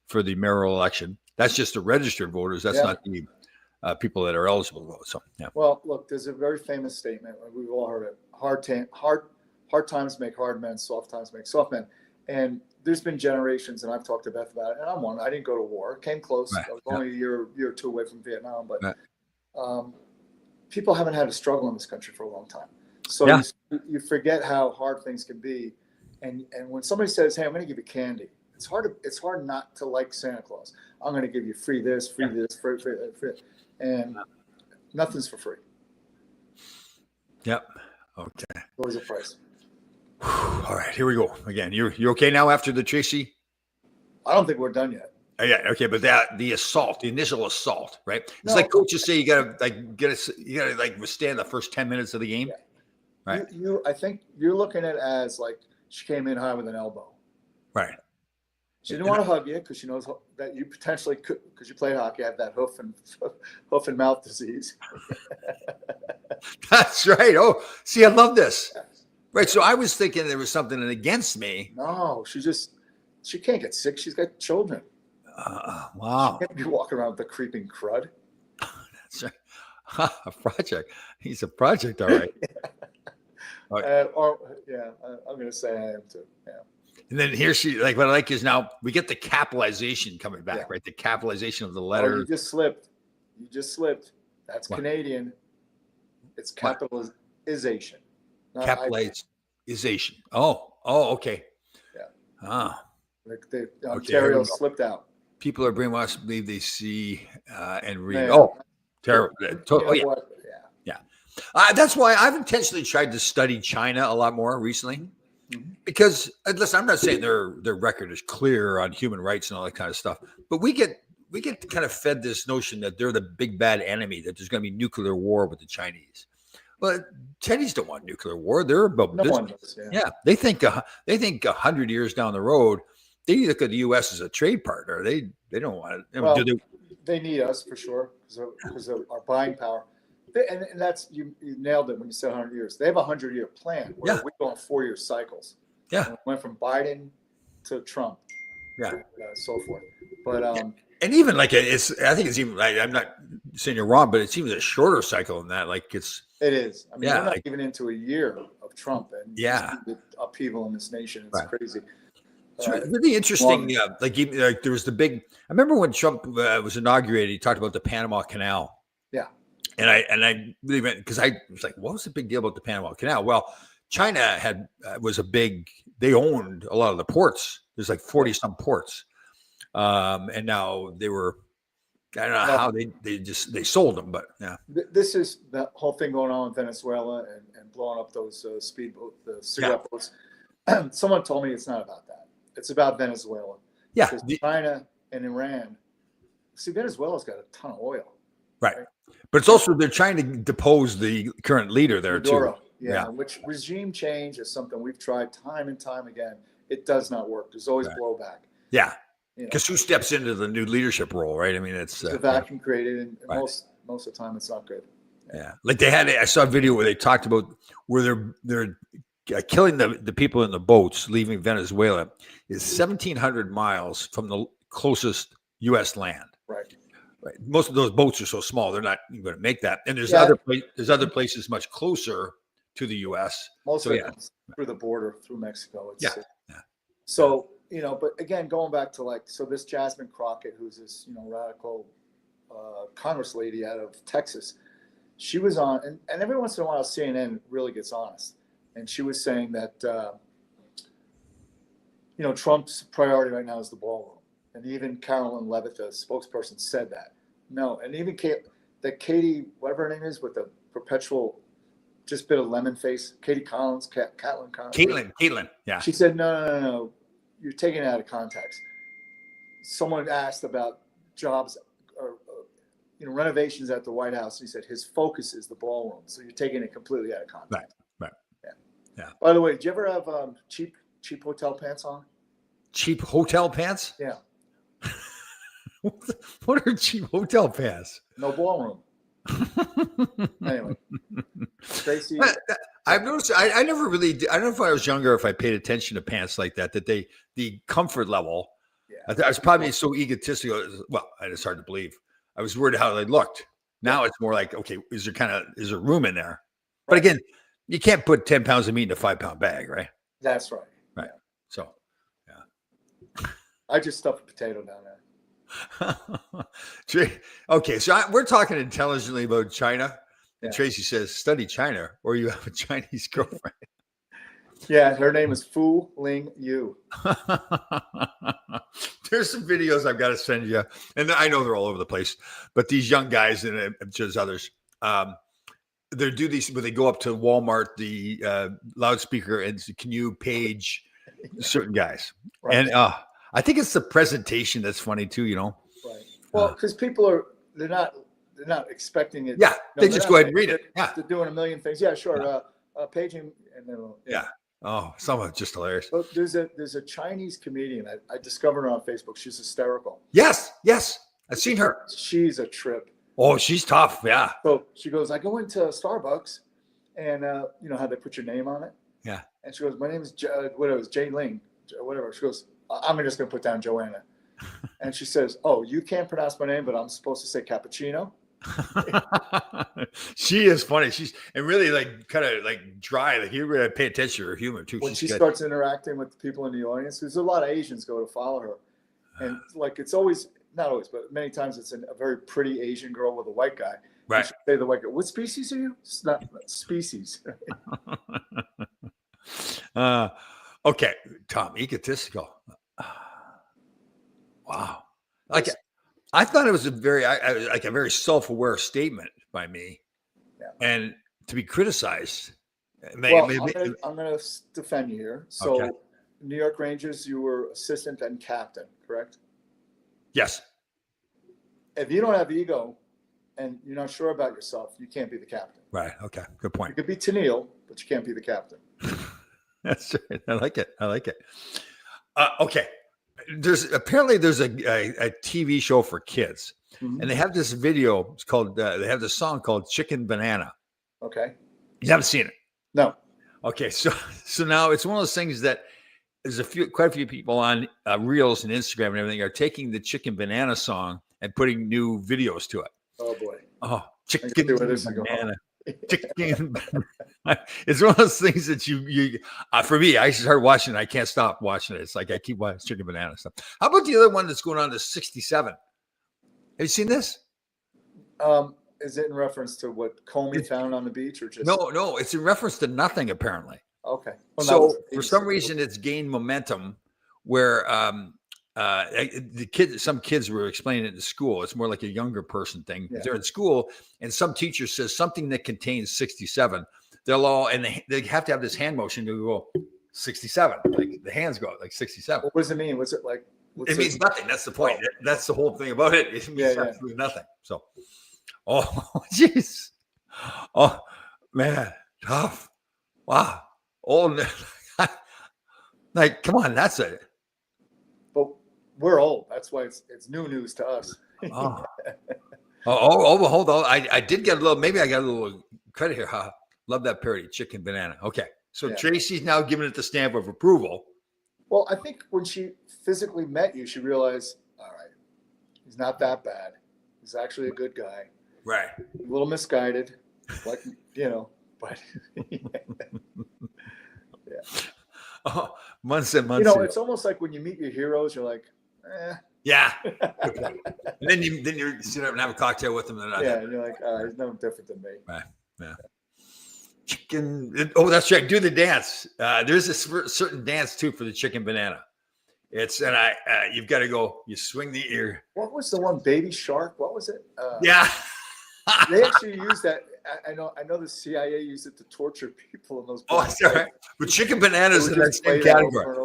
for the mayoral election. That's just the registered voters. That's not the people that are eligible to vote. So, yeah. Well, look, there's a very famous statement. We've all heard it. Hard times make hard men. Soft times make soft men. And there's been generations, and I've talked to Beth about it, and I'm one. I didn't go to war. Came close. Right. I was only a year or two away from Vietnam, but Right. People haven't had a struggle in this country for a long time. So Yeah. you forget how hard things can be. And when somebody says, "Hey, I'm going to give you candy," it's hard not to like Santa Claus. I'm going to give you free this, free, and nothing's for free. Yep. Okay. Always a price. All right, here we go again. You're okay now after the Tracy? I don't think we're done yet. Yeah, okay, but the assault, the initial assault, right? It's No. like coaches say you gotta like withstand the first 10 minutes of the game. Yeah. Right. I think you're looking at it as like she came in high with an elbow. Right. She didn't want to hug you because she knows that you potentially could, because you play hockey, have that hoof and mouth disease. That's right. Oh, see, I love this. Right. So I was thinking there was something against me. No, she can't get sick. She's got children. Wow. She can't be walking around with the creeping crud. That's right. A project. He's a project, all right. I'm going to say I am too. Yeah. And then here she, like, what I like is now we get the capitalization coming back, Yeah. right? The capitalization of the Oh, letter. you just slipped. That's What? Canadian. It's capitalization. not Capitalization. Oh, okay. Yeah. Ah, The Okay, Ontario here we go. slipped out. people are brainwashed to believe they see and read. Man. Oh, terrible. You know Oh, yeah. what? That's why I've intentionally tried to study China a lot more recently. Mhm. Because listen, I'm not saying their record is clear on human rights and all that kind of stuff, but we get kind of fed this notion that they're the big bad enemy, that there's going to be nuclear war with the Chinese. But Chinese don't want nuclear war. They're about No business. one does. Yeah. Yeah, they think 100 years down the road, they look at the U.S. as a trade partner. They don't want it. Well, Do they- they need us for sure because of our buying power. And that's you nailed it when you said 100 years. They have a 100-year plan where Yeah. we go on 4-year cycles. Yeah. And it went from Biden to Trump. Yeah. So forth. But and even like it's, I think it's even. I'm not saying you're wrong, but it seems a shorter cycle than that. Like it's. it is. I mean, Yeah, we're not like- even into a year of Trump and Yeah. the upheaval in this nation. It's Right. crazy. It's really interesting. Well- Like there was the big. I remember when Trump was inaugurated. He talked about the Panama Canal. Yeah. And I really went because I was like, what was the big deal about the Panama Canal? Well, China had was a big. They owned a lot of the ports. There's like 40 some ports, and now they were. I don't know how they sold them, but yeah. This is the whole thing going on in Venezuela and blowing up those speedboat, the cigarette boats. Someone told me it's not about that. It's about Venezuela. Yeah. Because China and Iran. See, Venezuela's got a ton of oil. Right. But it's also they're trying to depose the current leader there Maduro, too. yeah. Which regime change is something we've tried time and time again. It does not work. There's always Right. blowback. Yeah. You know, Because who steps into the new leadership role, right? I mean, it's it's a vacuum created, and Right. most of the time it's not good. yeah. Like I saw a video where they talked about where they're killing the people in the boats leaving Venezuela is 1,700 miles from the closest U.S. land. Right. Right. Most of those boats are so small; they're not going to make that. And there's Yeah. other places much closer to the U.S. Most So, of it yeah. comes through the border, through Mexico. It's, Yeah. Yeah. So, but again, going back to so this Jasmine Crockett, who's this, radical Congress lady out of Texas, she was on, and every once in a while CNN really gets honest. And she was saying that, Trump's priority right now is the ballroom. And even Carolyn Levitt, the spokesperson, said that. No, and even Katie, whatever her name is, with the perpetual just bit of lemon face, Katie Collins, Caitlin Collins. Caitlin, yeah. She said, no, you're taking it out of context. Someone asked about jobs or renovations at the White House. He said his focus is the ballroom. So you're taking it completely out of context. Right. Yeah. By the way, did you ever have cheap hotel pants on? Cheap hotel pants? Yeah. What are cheap hotel pants? No ballroom. Anyway, Tracy. I've noticed. I never really. I don't know if I was younger, if I paid attention to pants like that. That the comfort level. Yeah. I was probably so egotistical. Well, it's hard to believe. I was worried how they looked. Now it's more like, okay, is there room in there? But again, you can't put 10 pounds of meat in a 5-pound bag, right? That's right. Right. So, I just stuffed a potato down there. Okay, so we're talking intelligently about China, and Yeah. Tracy says, "Study China, or you have a Chinese girlfriend." Yeah, her name is Fu Ling Yu. There's some videos I've got to send you, and I know they're all over the place. But these young guys and just others, they do these where they go up to Walmart, the loudspeaker, and can you page certain guys? Right. And I think it's the presentation that's funny too. Right. Well, because people they're not expecting it. Yeah, they just go ahead and read it. Yeah, they're doing a million things. Yeah, sure. Paging, and then yeah. Oh, some of it's just hilarious. But there's a Chinese comedian I discovered her on Facebook. She's hysterical. Yes, I've seen her. She's a trip. Oh, she's tough. Yeah. So she goes, I go into Starbucks, and you know how they put your name on it. Yeah. And she goes, my name is Jay Ling, whatever. She goes, I'm just gonna put down Joanna. And she says, oh, you can't pronounce my name, but I'm supposed to say cappuccino. She is funny. She's and really like kind of like dry. Like you really pay attention to her humor too. When she starts interacting with the people in the audience, there's a lot of Asians go to follow her, and like it's always not always, but many times it's a very pretty Asian girl with a white guy. Right. Say the white guy, what species are you? It's not species. Okay, Tom, egotistical. Wow. Like I thought it was a very like a very self-aware statement by me, and to be criticized. I'm going to defend you here. So, okay. New York Rangers, you were assistant and captain, correct? Yes. If you don't have ego, and you're not sure about yourself, you can't be the captain. Right. Okay. Good point. You could be Tennille, but you can't be the captain. That's right. I like it. Okay. There's a TV show for kids, and they have this video. It's called. They have this song called "Chicken Banana." Okay. You haven't seen it? No. Okay. So now it's one of those things that there's quite a few people on Reels and Instagram and everything are taking the Chicken Banana song and putting new videos to it. Oh boy. Oh, Chicken Banana. Chicken. It's one of those things that you for me, I started watching it. I can't stop watching it. It's like I keep watching Chicken Banana stuff. How about the other one that's going on to 67? Have you seen this? Is it in reference to what Comey found on the beach, or just no? It's in reference to nothing apparently. Okay. Well, so for some reason, it's gained momentum where some kids were explaining it in school. It's more like a younger person thing. Yeah. They're in school, and some teacher says something that contains 67. They'll all and they have to have this hand motion to go 67. Like the hands go like 67. What does it mean? Was it like? It means nothing. That's the point. Oh. That's the whole thing about it. It means absolutely nothing. So, oh jeez, oh man, tough. Wow. Old. Like, come on, that's it. But we're old. That's why it's new news to us. Oh, hold on. I did get a little. Maybe I got a little credit here. Huh? Love that parody, Chicken Banana. Okay, so Tracy's now giving it the stamp of approval. Well, I think when she physically met you, she realized, all right, he's not that bad. He's actually a good guy. Right. A little misguided, like but. Oh, months and months. It's almost like when you meet your heroes, you're like, eh. Yeah. And then you sit up and have a cocktail with them. And you're like, he's no different than me. Right. Yeah. Chicken. Oh, that's right. Do the dance. There's a certain dance too for the Chicken Banana. You've got to go. You swing the ear. What was the one? Baby Shark. What was it? Yeah. They actually used that. I know the CIA used it to torture people in those. Oh, that's right. But Chicken Banana's in that same category.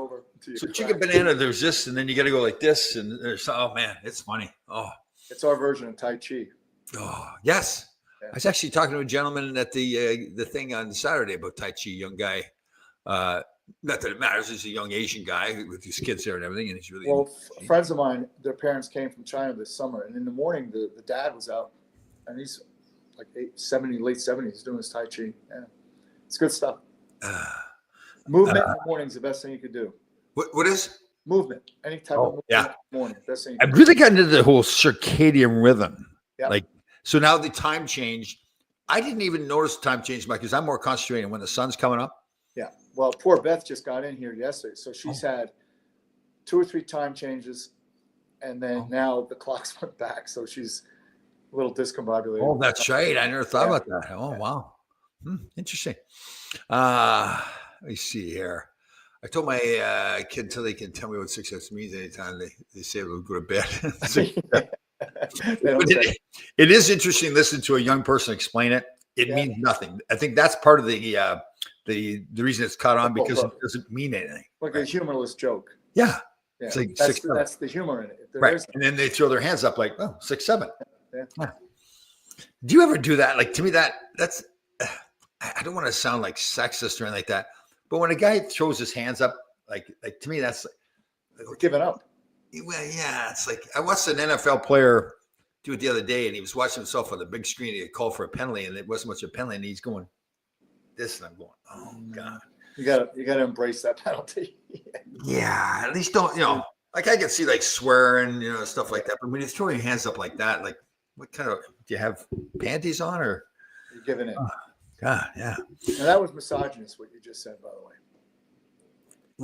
So Chicken Banana, there's this, and then you got to go like this, and there's it's funny. Oh, it's our version of Tai Chi. Oh yes, I was actually talking to a gentleman at the thing on Saturday about Tai Chi. Young guy, not that it matters. He's a young Asian guy with his kids there and everything, and he's really friends of mine. Their parents came from China this summer, and in the morning, the dad was out, and he's like late 70s, doing his Tai Chi. Yeah, it's good stuff. Movement in the morning is the best thing you could do. What is movement? Any type of movement in the morning. Best thing. I've really gotten into the whole circadian rhythm. Yeah. Like so now the time change. I didn't even notice the time change, Mike, because I'm more concentrating when the sun's coming up. Yeah. Well, poor Beth just got in here yesterday, so she's had 2 or 3 time changes, and then now the clocks went back, so she's a little discombobulated. Oh, that's right. I never thought about that. Oh, wow. Interesting. Let me see here. I told my kid until they can tell me what success means anytime they say we'll go to bed. It is interesting listening to a young person explain it. It means nothing. I think that's part of the reason it's caught on, because it doesn't mean anything. Like a humorless joke. Yeah. Yeah. It's like that's the humor in it. Right. And then they throw their hands up like, oh, 6, 7. Yeah. Do you ever do that? Like, to me, that's I don't want to sound like sexist or anything like that, but when a guy throws his hands up, like to me, that's like giving up. Well, yeah, it's like I watched an NFL player do it the other day, and he was watching himself on the big screen. He had called for a penalty, and it wasn't much of a penalty, and he's going this, and I'm going, oh God. You gotta embrace that penalty. Yeah, at least don't, like I can see like swearing, stuff like that. But when you throw your hands up like that, like what kind of, do you have panties on, or you're giving in? Oh, God, yeah. And that was misogynist, what you just said, by the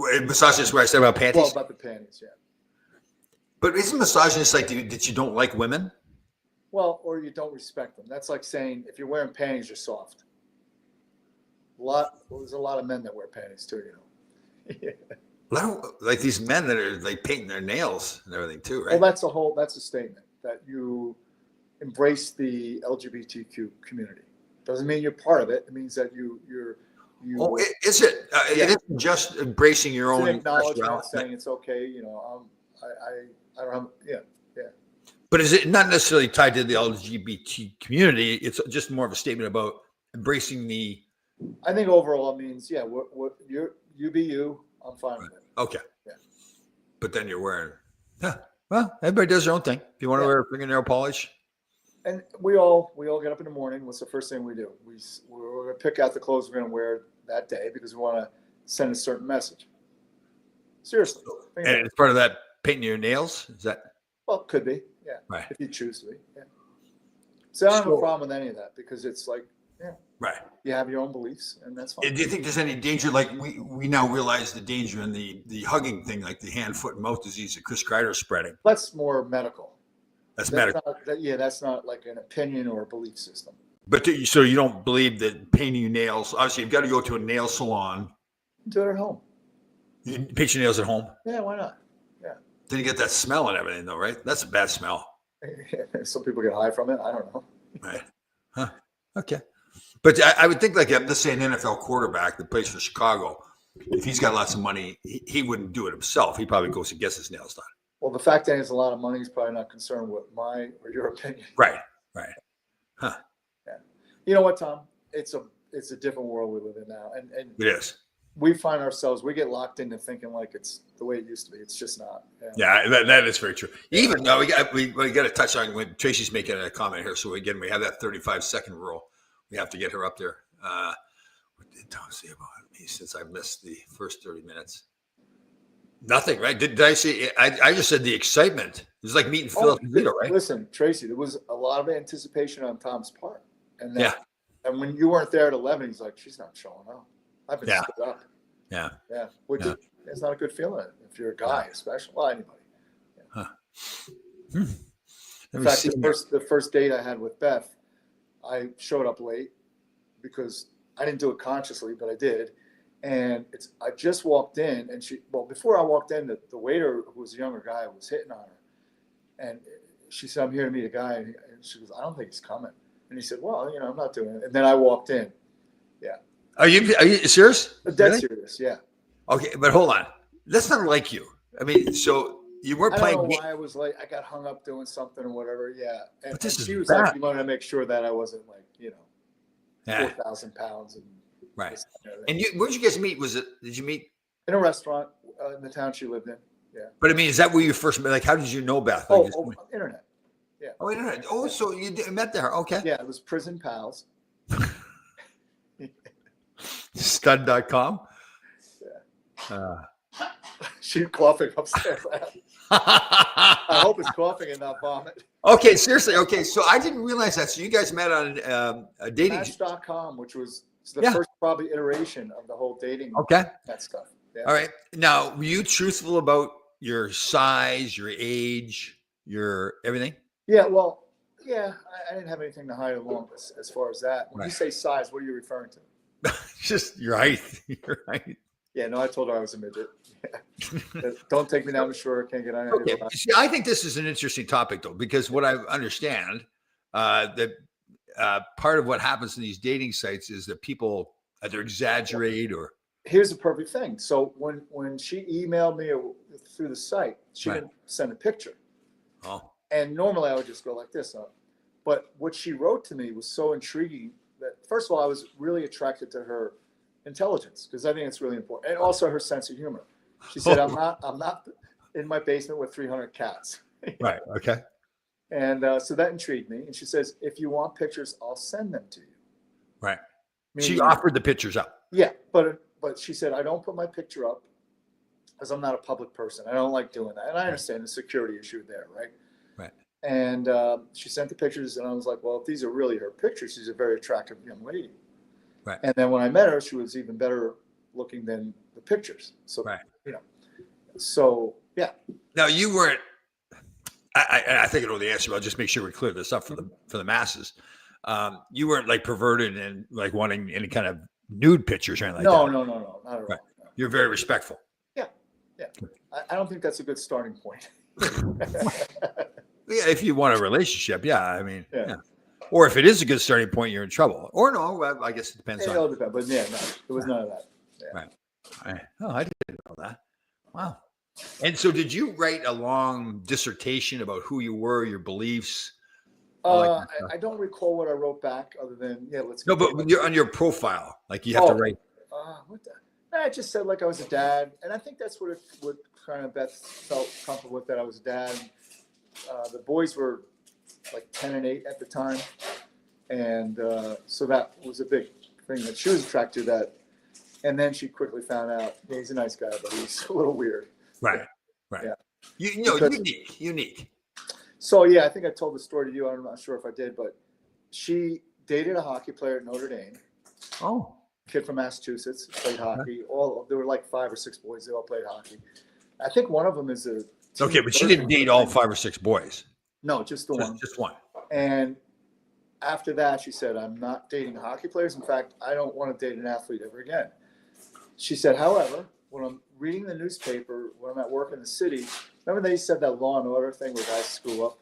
way. Misogynist, where I said about panties? Well, about the panties, yeah. But isn't misogynist like that you don't like women? Well, or you don't respect them. That's like saying if you're wearing panties, you're soft. There's a lot of men that wear panties too, Yeah. Like these men that are like painting their nails and everything too, right? Well, that's a statement that you embrace the LGBTQ community. Doesn't mean you're part of it. It means that you. Oh, is it? It isn't just embracing your own acknowledgement, saying it's okay. I don't have, yeah. But is it not necessarily tied to the LGBT community? It's just more of a statement about embracing the. I think overall it means, what you be you. I'm fine with it. Okay. Yeah. But then you're wearing. Well, everybody does their own thing. If you want to wear fingernail polish. And we all get up in the morning. What's the first thing we do? We're going to pick out the clothes we're going to wear that day because we want to send a certain message. Seriously. And it's part of that painting your nails? Is that? Well, it could be. Yeah. Right. If you choose to be. Yeah. So I don't have a problem with any of that because it's like, right. You have your own beliefs, and that's fine. Do you think there's any danger? Like we now realize the danger in the hugging thing, like the hand, foot, and mouth disease that Chris Kreider is spreading. That's more medical. That's medical. That's not like an opinion or a belief system. But so you don't believe that painting your nails? Obviously, you've got to go to a nail salon. Do it at home. You paint your nails at home? Yeah, why not? Yeah. Then you get that smell and everything, though, right? That's a bad smell. Some people get high from it. I don't know. Right. Huh. Okay. But I would think, like, let's say an NFL quarterback that plays for Chicago, if he's got lots of money, he wouldn't do it himself. He probably goes and gets his nails done. Well, the fact that he has a lot of money, he's probably not concerned with my or your opinion. Right. Huh. Yeah. You know what, Tom? It's a different world we live in now. And it is. We find ourselves, we get locked into thinking like it's the way it used to be. It's just not. Yeah, that is very true. Even though we got to touch on when Tracy's making a comment here. So again, we have that 35-second rule. We have to get her up there. What did Tom say about me since I missed the first 30 minutes? Nothing, right? Did I say? I just said the excitement. It was like meeting Phil Zito, right? Listen, Tracy, there was a lot of anticipation on Tom's part, and and when you weren't there at 11, he's like, "She's not showing up. I've been stood up." Yeah. Which it's not a good feeling if you're a guy, especially anybody. Yeah. Huh. In fact, the first date I had with Beth, I showed up late because I didn't do it consciously, but I did. And I just walked in, and before I walked in, the waiter, who was a younger guy, was hitting on her. And she said, "I'm here to meet a guy." And she goes, "I don't think he's coming." And he said, "Well, I'm not doing it." And then I walked in. Yeah. Are you serious? Dead serious, yeah. Okay, but hold on. That's not like you. I mean, so you weren't playing. I don't know why I was late. I got hung up doing something or whatever. Yeah. And she was bad. like, "You wanted to make sure that I wasn't 4,000 pounds." And right. And where'd you guys meet? Did you meet in a restaurant in the town she lived in? Yeah. But I mean, is that where you first met? Like, how did you know Beth? Internet. Yeah. Oh, internet. Oh, so you met there? Okay. Yeah, it was Prison Pals. Stud.com. Yeah. She's coughing upstairs. I hope it's coughing and not vomit. Okay, seriously. Okay, so I didn't realize that. So you guys met on a dating. Match.com, which was the first probably iteration of the whole dating. Okay. That stuff. Yeah. All right. Now, were you truthful about your size, your age, your everything? Yeah, well, yeah, I didn't have anything to hide along as far as that. When you Right. say size, what are you referring to? Just your height. Your height. Yeah, no, I told her I was a midget. Don't take me down the shore. Can't get on any Okay. of See, I think this is an interesting topic, though, because what I understand that part of what happens in these dating sites is that people either exaggerate or Here's the perfect thing. So when she emailed me through the site, she Right. didn't send a picture. oh, And normally I would just go like this. But what she wrote to me was so intriguing that, first of all, I was really attracted to her intelligence, because I think it's really important, and also her sense of humor. She said, I'm not in my basement with 300 cats. right. Okay. And so that intrigued me. And she says, if you want pictures, I'll send them to you. Right. She Meaning, offered the pictures up. yeah, but she said, I don't put my picture up because I'm not a public person. I don't like doing that. And I understand the security issue there, right? Right. And she sent the pictures, and I was like, well, if these are really her pictures, she's a very attractive young lady. Right. And then when I met her, she was even better looking than the pictures. So, Right. So yeah. Now you weren't. I think I know the answer, but I'll just make sure we clear this up for the masses. You weren't like perverted and like wanting any kind of nude pictures or anything like No, that. not at all. Right. No. You're very respectful. Yeah. I don't think that's a good starting point. Yeah, if you want a relationship, yeah. I mean, Yeah. yeah. Or if it is a good starting point, you're in trouble. Or no, I guess it depends It on. all depends, but yeah, no, it was none of that. Yeah. Right. I didn't know that. Wow. And so, did you write a long dissertation about who you were, your beliefs? I don't recall what I wrote back other than, yeah, let's No, go. but when you're on your profile, like you have to write. What the? I just said like I was a dad, and I think that's what kind of Beth felt comfortable with, that I was a dad. The boys were like 10 and 8 at the time, and so that was a big thing that she was attracted to. That, and then she quickly found out, yeah, he's a nice guy, but he's a little weird. Right. Yeah. You know, Because- unique. So yeah, I think I told the story to you. I'm not sure if I did, but she dated a hockey player at Notre Dame. Oh. Kid from Massachusetts, played hockey. There were like 5 or 6 boys. They all played hockey. I think one of them is a. Okay, but she didn't date all 5 or 6 boys. No, just the one. Just one. And after that, she said, I'm not dating hockey players. In fact, I don't want to date an athlete ever again. She said, however, when I'm reading the newspaper, when I'm at work in the city, remember they said that Law and Order thing where guys screw up?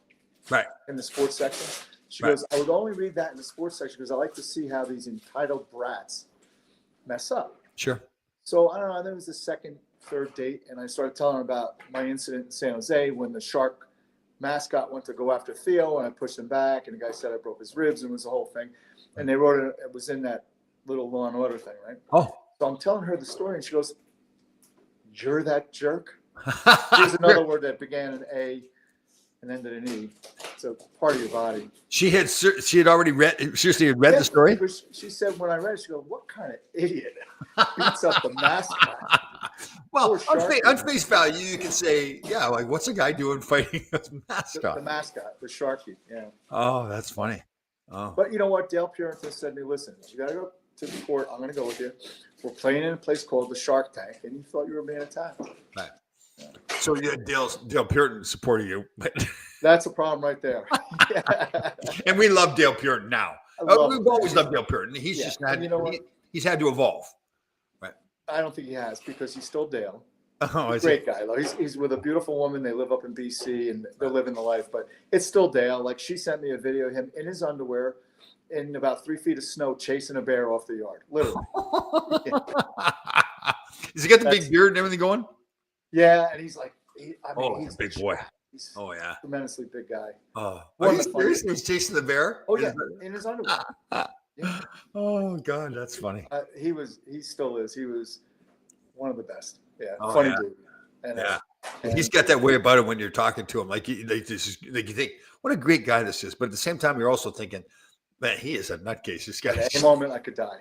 Right. In the sports section? She Right. goes, I would only read that in the sports section because I like to see how these entitled brats mess up. Sure. So I don't know, I think it was the second, third date, and I started telling her about my incident in San Jose when the Shark mascot went to go after Theo, and I pushed him back, and the guy said I broke his ribs, and it was the whole thing. And they wrote it was in that little Law and Order thing, right? Oh. So I'm telling her the story, and she goes, "You're that jerk." Here's another word that began in A and ended in E. It's a part of your body. She had already read. Seriously, had read the story. She said when I read it, she goes, "What kind of idiot beats up the mascot?" Well, Poor Sharky. on face value, you can say, yeah, like what's a guy doing fighting a mascot? The mascot, the Sharky. Yeah. Oh, that's funny. Oh, But you know what? Dale Purinton said to me, listen, you got to go to the court. I'm going to go with you. We're playing in a place called the Shark Tank, and you thought you were being attacked. right. So yeah, Dale Puritan supporting you, That's a problem right there. and we love Dale Puritan now. We've always loved Dale Puritan. He's Yeah, just and had you know what? he's had to evolve. I don't think he has, because he's still Dale. Oh, is Great guy, though. He's with a beautiful woman. They live up in BC, and they're living the life. But it's still Dale. Like, she sent me a video of him in his underwear in about 3 feet of snow chasing a bear off the yard, literally. Does he got the big beard and everything going? Yeah, and he's like, He's he's a big boy. He's Oh yeah. a tremendously big guy. Oh, One are of you the funniest serious? He's chasing the bear? Oh yeah, in his underwear. Yeah. Oh God, that's funny. He still is. He was one of the best. Yeah, Oh, funny yeah. dude. And, Yeah. and He's got that way about him when you're talking to him. Like you think, what a great guy this is. But at the same time, you're also thinking, man, he is a nutcase. This guy. at any moment I could die.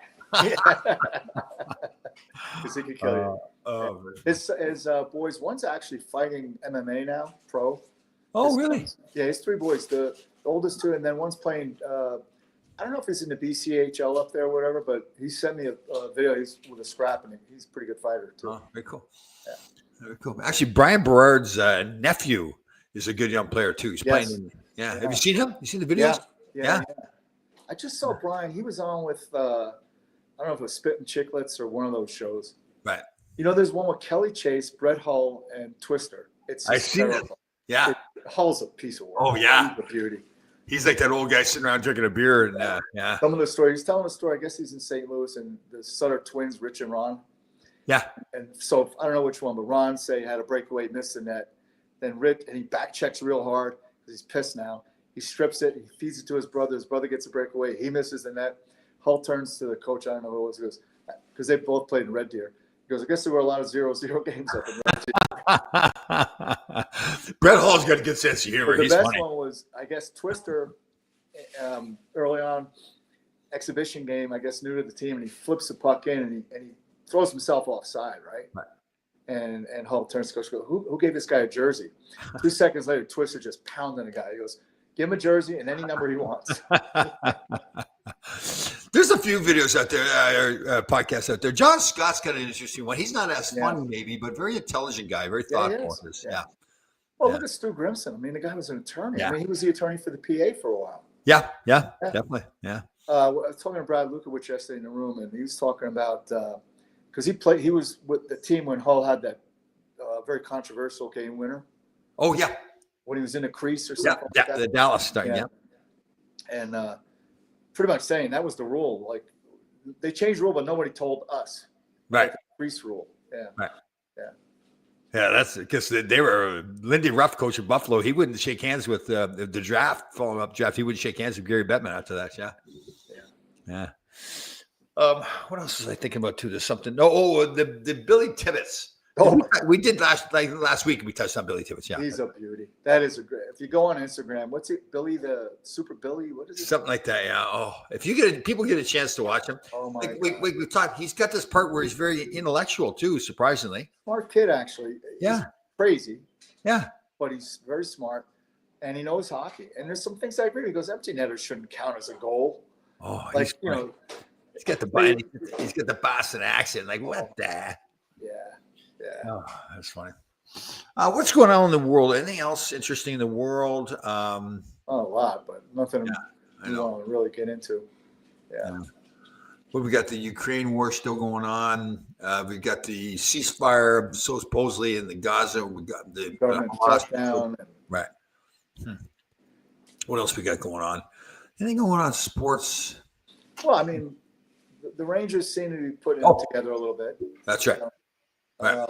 Because he could kill you. Oh, His boys, one's actually fighting MMA now, pro. oh, His really? sons- Yeah, his 3 boys. The oldest 2, and then one's playing. I don't know if he's in the BCHL up there or whatever, but he sent me a video. He's with a scrap, and he's a pretty good fighter too. Oh, very cool. Yeah. Very cool. Actually, Brian Berard's nephew is a good young player too. He's Yes. playing. Yeah. Yeah. Have you seen him? You seen the Yeah. videos? Yeah. I just saw Brian. He was on with I don't know if it was Spit and Chicklets or one of those shows. Right. You know, there's one with Kelly Chase, Brett Hull, and Twister. It's I seen it. hysterical. Yeah. Hull's a piece of work. Oh, yeah. He's a beauty. He's like that old guy sitting around drinking a beer and yeah. Some of the stories. He's telling a story. I guess he's in St. Louis, and the Sutter twins, Rich and Ron. Yeah. And so I don't know which one, but Ron say had a breakaway, missed the net. Then Rich, and he back checks real hard because he's pissed now. He strips it. He feeds it to his brother. His brother gets a breakaway. He misses the net. Hull turns to the coach. I don't know who it was. He goes, because they both played in Red Deer. He goes, I guess there were a lot of 0-0 games up in Red Deer. Brett Hall's got a good sense of humor. But the He's best funny. one was, I guess, Twister early on, exhibition game, I guess, new to the team, and he flips the puck in and he throws himself offside, right? And Hull turns to coach, goes, who gave this guy a jersey? 2 seconds later, Twister just pounding the guy. He goes, give him a jersey and any number he wants. There's a few videos out there, podcasts out there. John Scott's got an interesting one. He's not as funny, maybe, but very intelligent guy, very thoughtful. Yeah. Well, look at Stu Grimson. I mean, the guy was an attorney. Yeah. I mean, he was the attorney for the PA for a while. Yeah, definitely. Yeah. I was talking to Brad Lukowich yesterday in the room, and he was talking about because he was with the team when Hull had that very controversial game winner. Oh, yeah. When he was in a crease or something. Yeah, like that. the Dallas thing. Yeah. And pretty much saying that was the rule. Like they changed the rule, but nobody told us. Right. Like the crease rule. Yeah. Right. Yeah. Yeah, that's because they were Lindy Ruff, coach of Buffalo. He wouldn't shake hands with the draft, following up draft. He wouldn't shake hands with Gary Bettman after that. Yeah. What else was I thinking about too? There's something. The Billy Tibbetts. Oh, we did last week. We touched on Billy Tibbetts. Yeah, he's a beauty. That is a great. If you go on Instagram, what's it? Billy the Super Billy? What is it? Something like that. Yeah. Oh, if people get a chance to watch him. Oh my God. We talked. He's got this part where he's very intellectual too. Surprisingly. Smart kid, actually. Yeah. He's crazy. Yeah. But he's very smart, and he knows hockey. And there's some things I agree. He goes, empty netters shouldn't count as a goal. Oh, like he's got the Boston accent. Like what the? Yeah. Oh, that's funny. What's going on in the world? Anything else interesting in the world? A lot, but nothing I we know. want to really get into. Yeah. Well, we got the Ukraine war still going on. We've got the ceasefire, so supposedly in the Gaza. We got the Government shutdown. Right. What else we got going on? Anything going on in sports? Well, I mean, the Rangers seem to be putting it together a little bit. That's right. Right.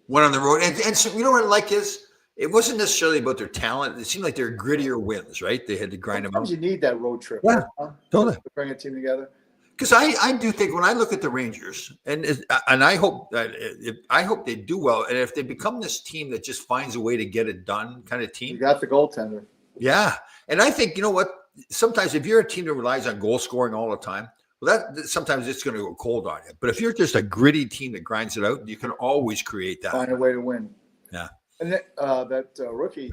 Went on the road. And so, you know what I like is it wasn't necessarily about their talent. It seemed like they're grittier wins, right? They had to grind them out. You need that road trip. Yeah, totally. To bring a team together. Because I do think when I look at the Rangers, and I hope they do well, and if they become this team that just finds a way to get it done kind of team. You got the goaltender. Yeah. And I think, you know what, sometimes if you're a team that relies on goal scoring all the time, well, that sometimes it's going to go cold on you. But if you're just a gritty team that grinds it out, you can always create that. Find a way to win. Yeah. And that rookie,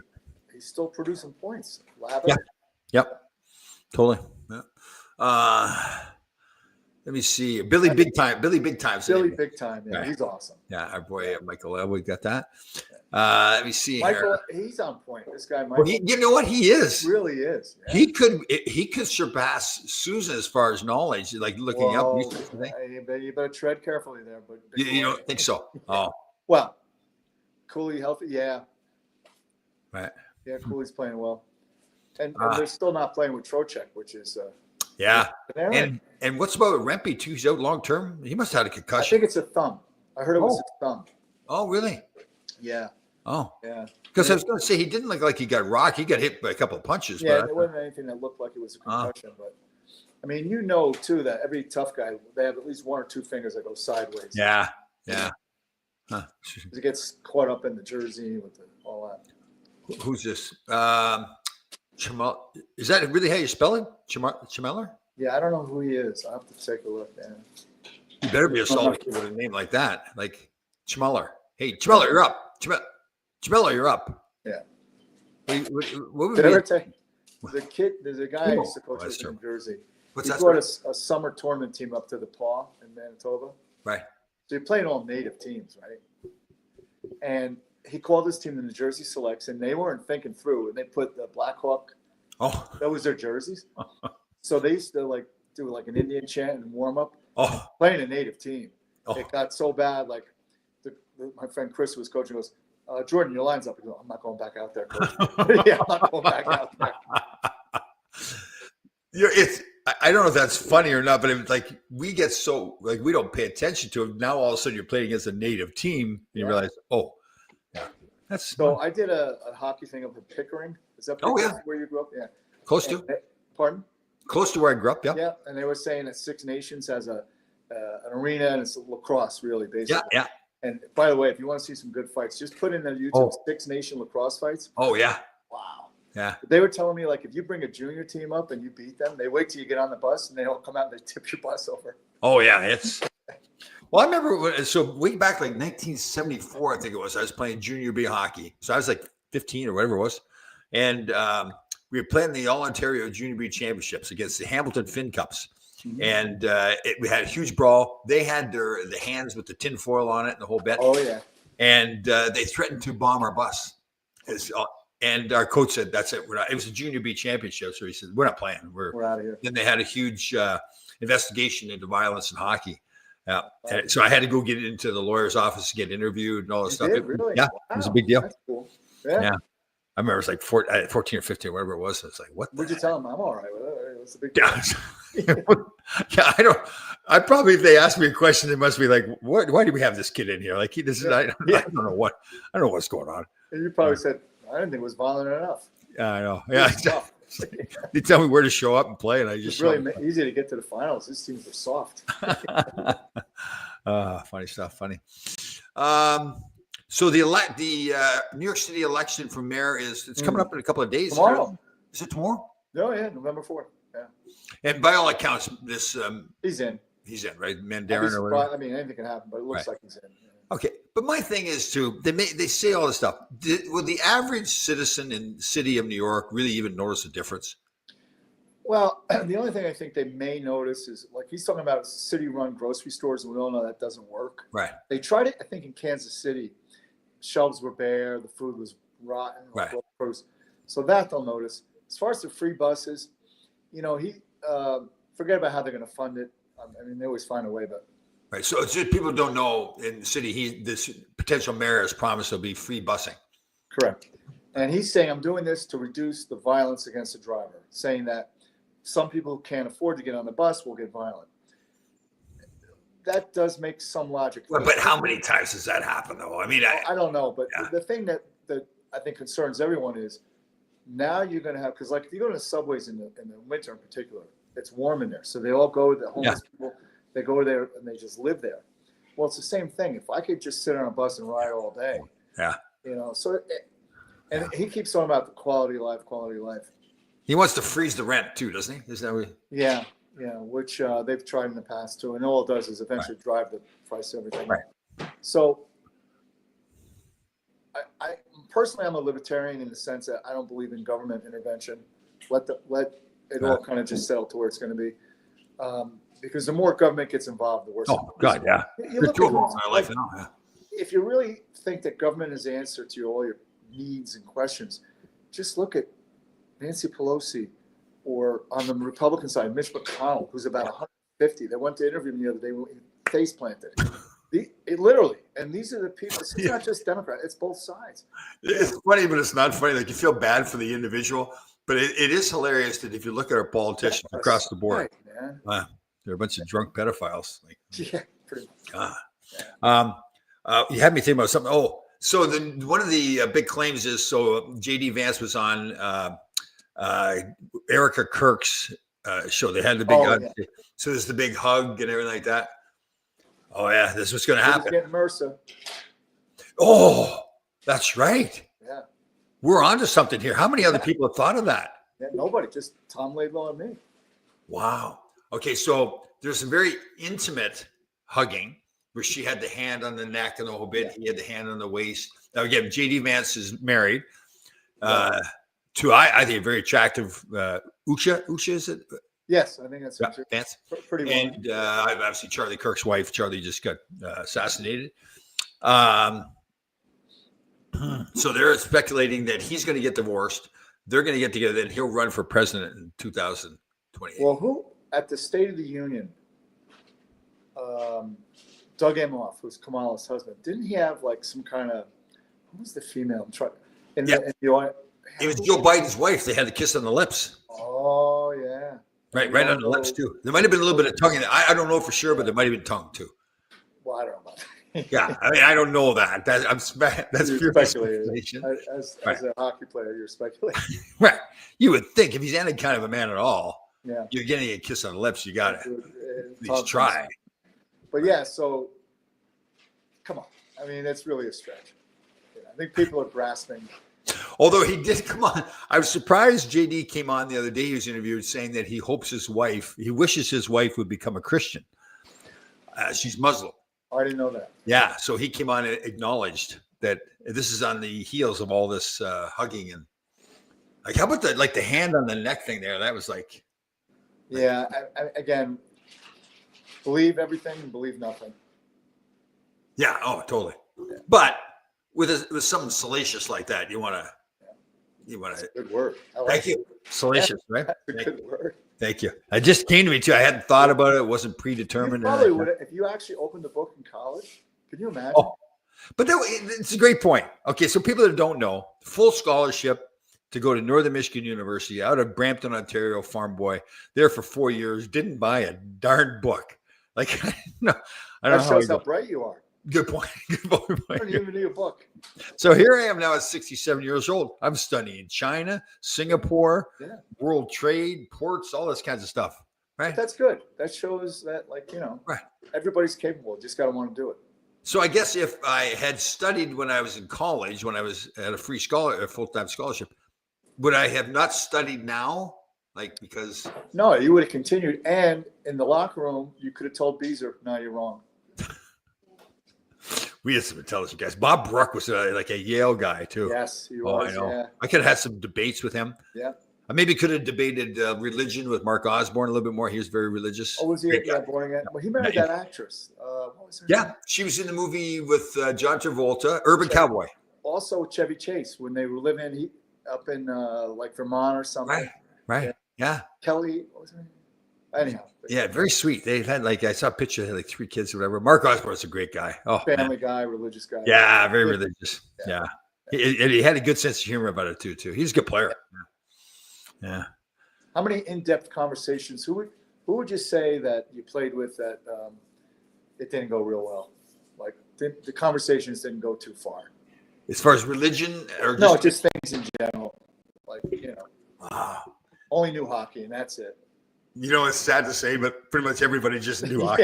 he's still producing points. Yeah. Yep. Totally. Yeah. Let me see. Billy Big Time. Billy Big Time. Yeah, right. He's awesome. Yeah, our boy Michael Elwood got that. Let me see Michael, here. He's on point. This guy, Michael. Well, you know what? He is. He really is. Yeah. He could surpass Susan as far as knowledge, like looking up. You better tread carefully there. But you don't think so? Oh. Well, Cooley healthy. Yeah. Right. Yeah, Cooley's playing well. And they're still not playing with Trocheck, which is yeah. And what's about Rempe too? He's out long term. He must have had a concussion. I think it's a thumb. I heard it was a thumb. Oh, really? Yeah. Oh. Yeah. Because I was going to say he didn't look like he got rocked. He got hit by a couple of punches. Yeah, there wasn't anything that looked like it was a concussion. But I mean, you know too that every tough guy, they have at least one or two fingers that go sideways. Yeah. Yeah. Huh. He gets caught up in the jersey with all that. Who's this? Is that really how you spell it? Chmeller? Yeah, I don't know who he is. I'll have to take a look. Yeah. You better be a solid kid with a name like that, like Chmeller. Hey, Chmeller, you're up. Chmeller, you're up. Yeah. What would Did I ever tell you? There's a guy who's supposed to be in Jersey. What's he that? brought a summer tournament team up to the Paw in Manitoba. Right. So you're playing all native teams, right? And he called his team the New Jersey Selects, and they weren't thinking through, and they put the Black Hawk. Oh, that was their jerseys. So they used to like do like an Indian chant and warm up. oh, Playing a native team, oh. it got so bad. Like my friend Chris, who was coaching, goes, "Jordan, your line's up." I go, "I'm not going back out there, coach." Yeah, I'm not going back out there. I don't know if that's funny or not, but it's like we get so like we don't pay attention to it. Now all of a sudden you're playing against a native team, and you realize, oh, yeah, that's so. I did a hockey thing up in Pickering. Is that where you grew up? Yeah, close to. Pardon? Close to where I grew up. Yeah. Yeah, and they were saying that Six Nations has an arena, and it's lacrosse, really, basically. Yeah. And by the way, if you want to see some good fights, just put in the YouTube Six Nation lacrosse fights. Oh yeah. Wow. Yeah. They were telling me, like, if you bring a junior team up and you beat them, they wait till you get on the bus and they don't come out and they tip your bus over. Oh yeah, it's. Well, I remember way back like 1974, I think it was. I was playing junior B hockey, so I was like 15 or whatever it was, and we were playing the All Ontario Junior B Championships against the Hamilton Finn Cups. And we had a huge brawl. They had the hands with the tin foil on it and the whole bit. Oh yeah. And they threatened to bomb our bus. And our coach said, "That's it. We're not." It was a Junior B championship, so he said, "We're not playing. We're out of here." Then they had a huge investigation into violence and hockey. And so I had to go get into the lawyer's office to get interviewed and all this stuff. Really? Yeah, wow. It was a big deal. That's cool. Yeah. I remember it was like 14 or 15 or whatever it was. It's like, what? What'd you tell him? I'm all right with it. What's the big deal? Yeah, I probably, if they asked me a question, they must be like, why do we have this kid in here? Like, I don't know what's going on. And you probably said, I didn't think it was violent enough. Yeah, I know. Yeah. They tell me where to show up and play, and I just. It's really easy to get to the finals. These teams are soft. Funny stuff. Funny. So the New York City election for mayor it's coming up in a couple of days. Tomorrow. Is it tomorrow? No, yeah, November 4th. Yeah. And by all accounts, this he's in. He's in, right? Mandarin or whatever. I mean, anything can happen, but it looks like he's in. Yeah. Okay, but my thing is too. They say all this stuff. Will the average citizen in the city of New York really even notice a difference? Well, the only thing I think they may notice is, like, he's talking about city-run grocery stores, and we all know that doesn't work. Right. They tried it, I think, in Kansas City. Shelves were bare, the food was rotten. Right. So that they'll notice. As far as the free buses, forget about how they're going to fund it. I mean, they always find a way, but. Right. So it's just people don't know in the city, this potential mayor has promised there'll be free busing. Correct. And he's saying, I'm doing this to reduce the violence against the driver, saying that some people who can't afford to get on the bus will get violent. That does make some logic. But how many times does that happen, though? I mean, I don't know. But the thing that I think concerns everyone is now you're going to have, because like if you go to the subways in the winter in particular, it's warm in there. So they all go, the homeless people, they go there and they just live there. Well, it's the same thing. If I could just sit on a bus and ride all day, so he keeps talking about the quality of life. He wants to freeze the rent too, doesn't he? Isn't that what Yeah, which they've tried in the past too. And all it does is eventually drive the price of everything. Right. So I personally, I'm a libertarian in the sense that I don't believe in government intervention. Let it all kind of just settle to where it's going to be. Because the more government gets involved, the worse. Oh, God, yeah. If you really think that government is the answer to all your needs and questions, just look at Nancy Pelosi, or on the Republican side, Mitch McConnell, who's about 150. They went to interview him the other day when he face planted. It literally, and these are the people. It's not just Democrat; it's both sides. It's funny, but it's not funny. Like, you feel bad for the individual, but it is hilarious that if you look at our politicians across the board, they're a bunch of drunk pedophiles. Like, pretty much. God. You had me think about something. Oh, so one of the big claims is J.D. Vance was on Erica Kirk's show. They had the big so there's the big hug and everything like that. Oh yeah, this was going to happen. Getting MRSA. Oh, that's right. Yeah, we're onto something here. How many other people have thought of that? Yeah, nobody. Just Tom Laidlaw and me. Wow. Okay, so there's some very intimate hugging where she had the hand on the neck and the whole bit. He had the hand on the waist. Now again, J.D. Vance is married to I think a very attractive Usha. Usha, is it? Yes, I think that's Vance. Pretty well. And obviously Charlie Kirk's wife. Charlie just got assassinated. So they're speculating that he's going to get divorced. They're going to get together, and he'll run for president in 2028. Well, who at the State of the Union, Doug Emhoff, who's Kamala's husband, didn't he have like some kind of, who was the female? In the it was Joe Biden's wife. They had the kiss on the lips. Oh, yeah. Right on the lips, too. There might have been a little bit of tongue in it. I don't know for sure, but there might have been tongue, too. Well, I don't know about that. Yeah, I mean, I don't know that. That's pure speculation. As a hockey player, you're speculating. Right. You would think if he's any kind of a man at all, yeah, you're getting a kiss on the lips. You got to at least try. But yeah, so come on. I mean, it's really a stretch. I think people are grasping. Although he did come on. I was surprised JD came on the other day. He was interviewed saying that he wishes his wife would become a Christian. She's Muslim. I didn't know that. Yeah. So he came on and acknowledged that this is on the heels of all this hugging and like, how about the hand on the neck thing there? That was like. Yeah. Again, believe everything and believe nothing. Yeah. Oh, totally. Yeah. But with something salacious like that, you want to. Good word. Thank you. Salacious, right? That's a good word. Thank you. It just came to me too. I hadn't thought about it. It wasn't predetermined. You probably would, if you actually opened the book in college. Can you imagine? Oh, but it's a great point. Okay, so people that don't know, full scholarship to go to Northern Michigan University out of Brampton, Ontario, farm boy, there for 4 years, didn't buy a darn book. Like, no, I don't know. That shows how bright you are. Good point. Good point. I don't even need a book. So here I am now at 67 years old. I'm studying China, Singapore, world trade, ports, all this kinds of stuff. Right. But that's good. That shows that, right. Everybody's capable. Just got to want to do it. So I guess if I had studied when I was in college, when I was at a full-time scholarship, would I have not studied now? Like, because. No, you would have continued. And in the locker room, you could have told Beezer, no, you're wrong. We had some intelligent guys. Bob Bruck was like a Yale guy too. Yes, he was. I know. Yeah. I could have had some debates with him. Yeah. I maybe could have debated religion with Mark Osborne a little bit more. He was very religious. Oh, was he born again? Well, he married that actress. What was her name? She was in the movie with John Travolta, Urban Cowboy. Also Chevy Chase when they were living up in like Vermont or something. Right. Yeah. Kelly, what was her name? Anyhow. Yeah, very sweet. They had I saw a picture, they had like 3 kids or whatever. Mark Osborne's a great guy. Oh, family guy, religious guy. Yeah, very religious. Yeah. He had a good sense of humor about it too. He's a good player. Yeah. How many in-depth conversations? Who would you say that you played with that it didn't go real well? Like the conversations didn't go too far. As far as religion or just things in general. Like, only knew hockey and that's it. You know, it's sad to say, but pretty much everybody just knew hockey.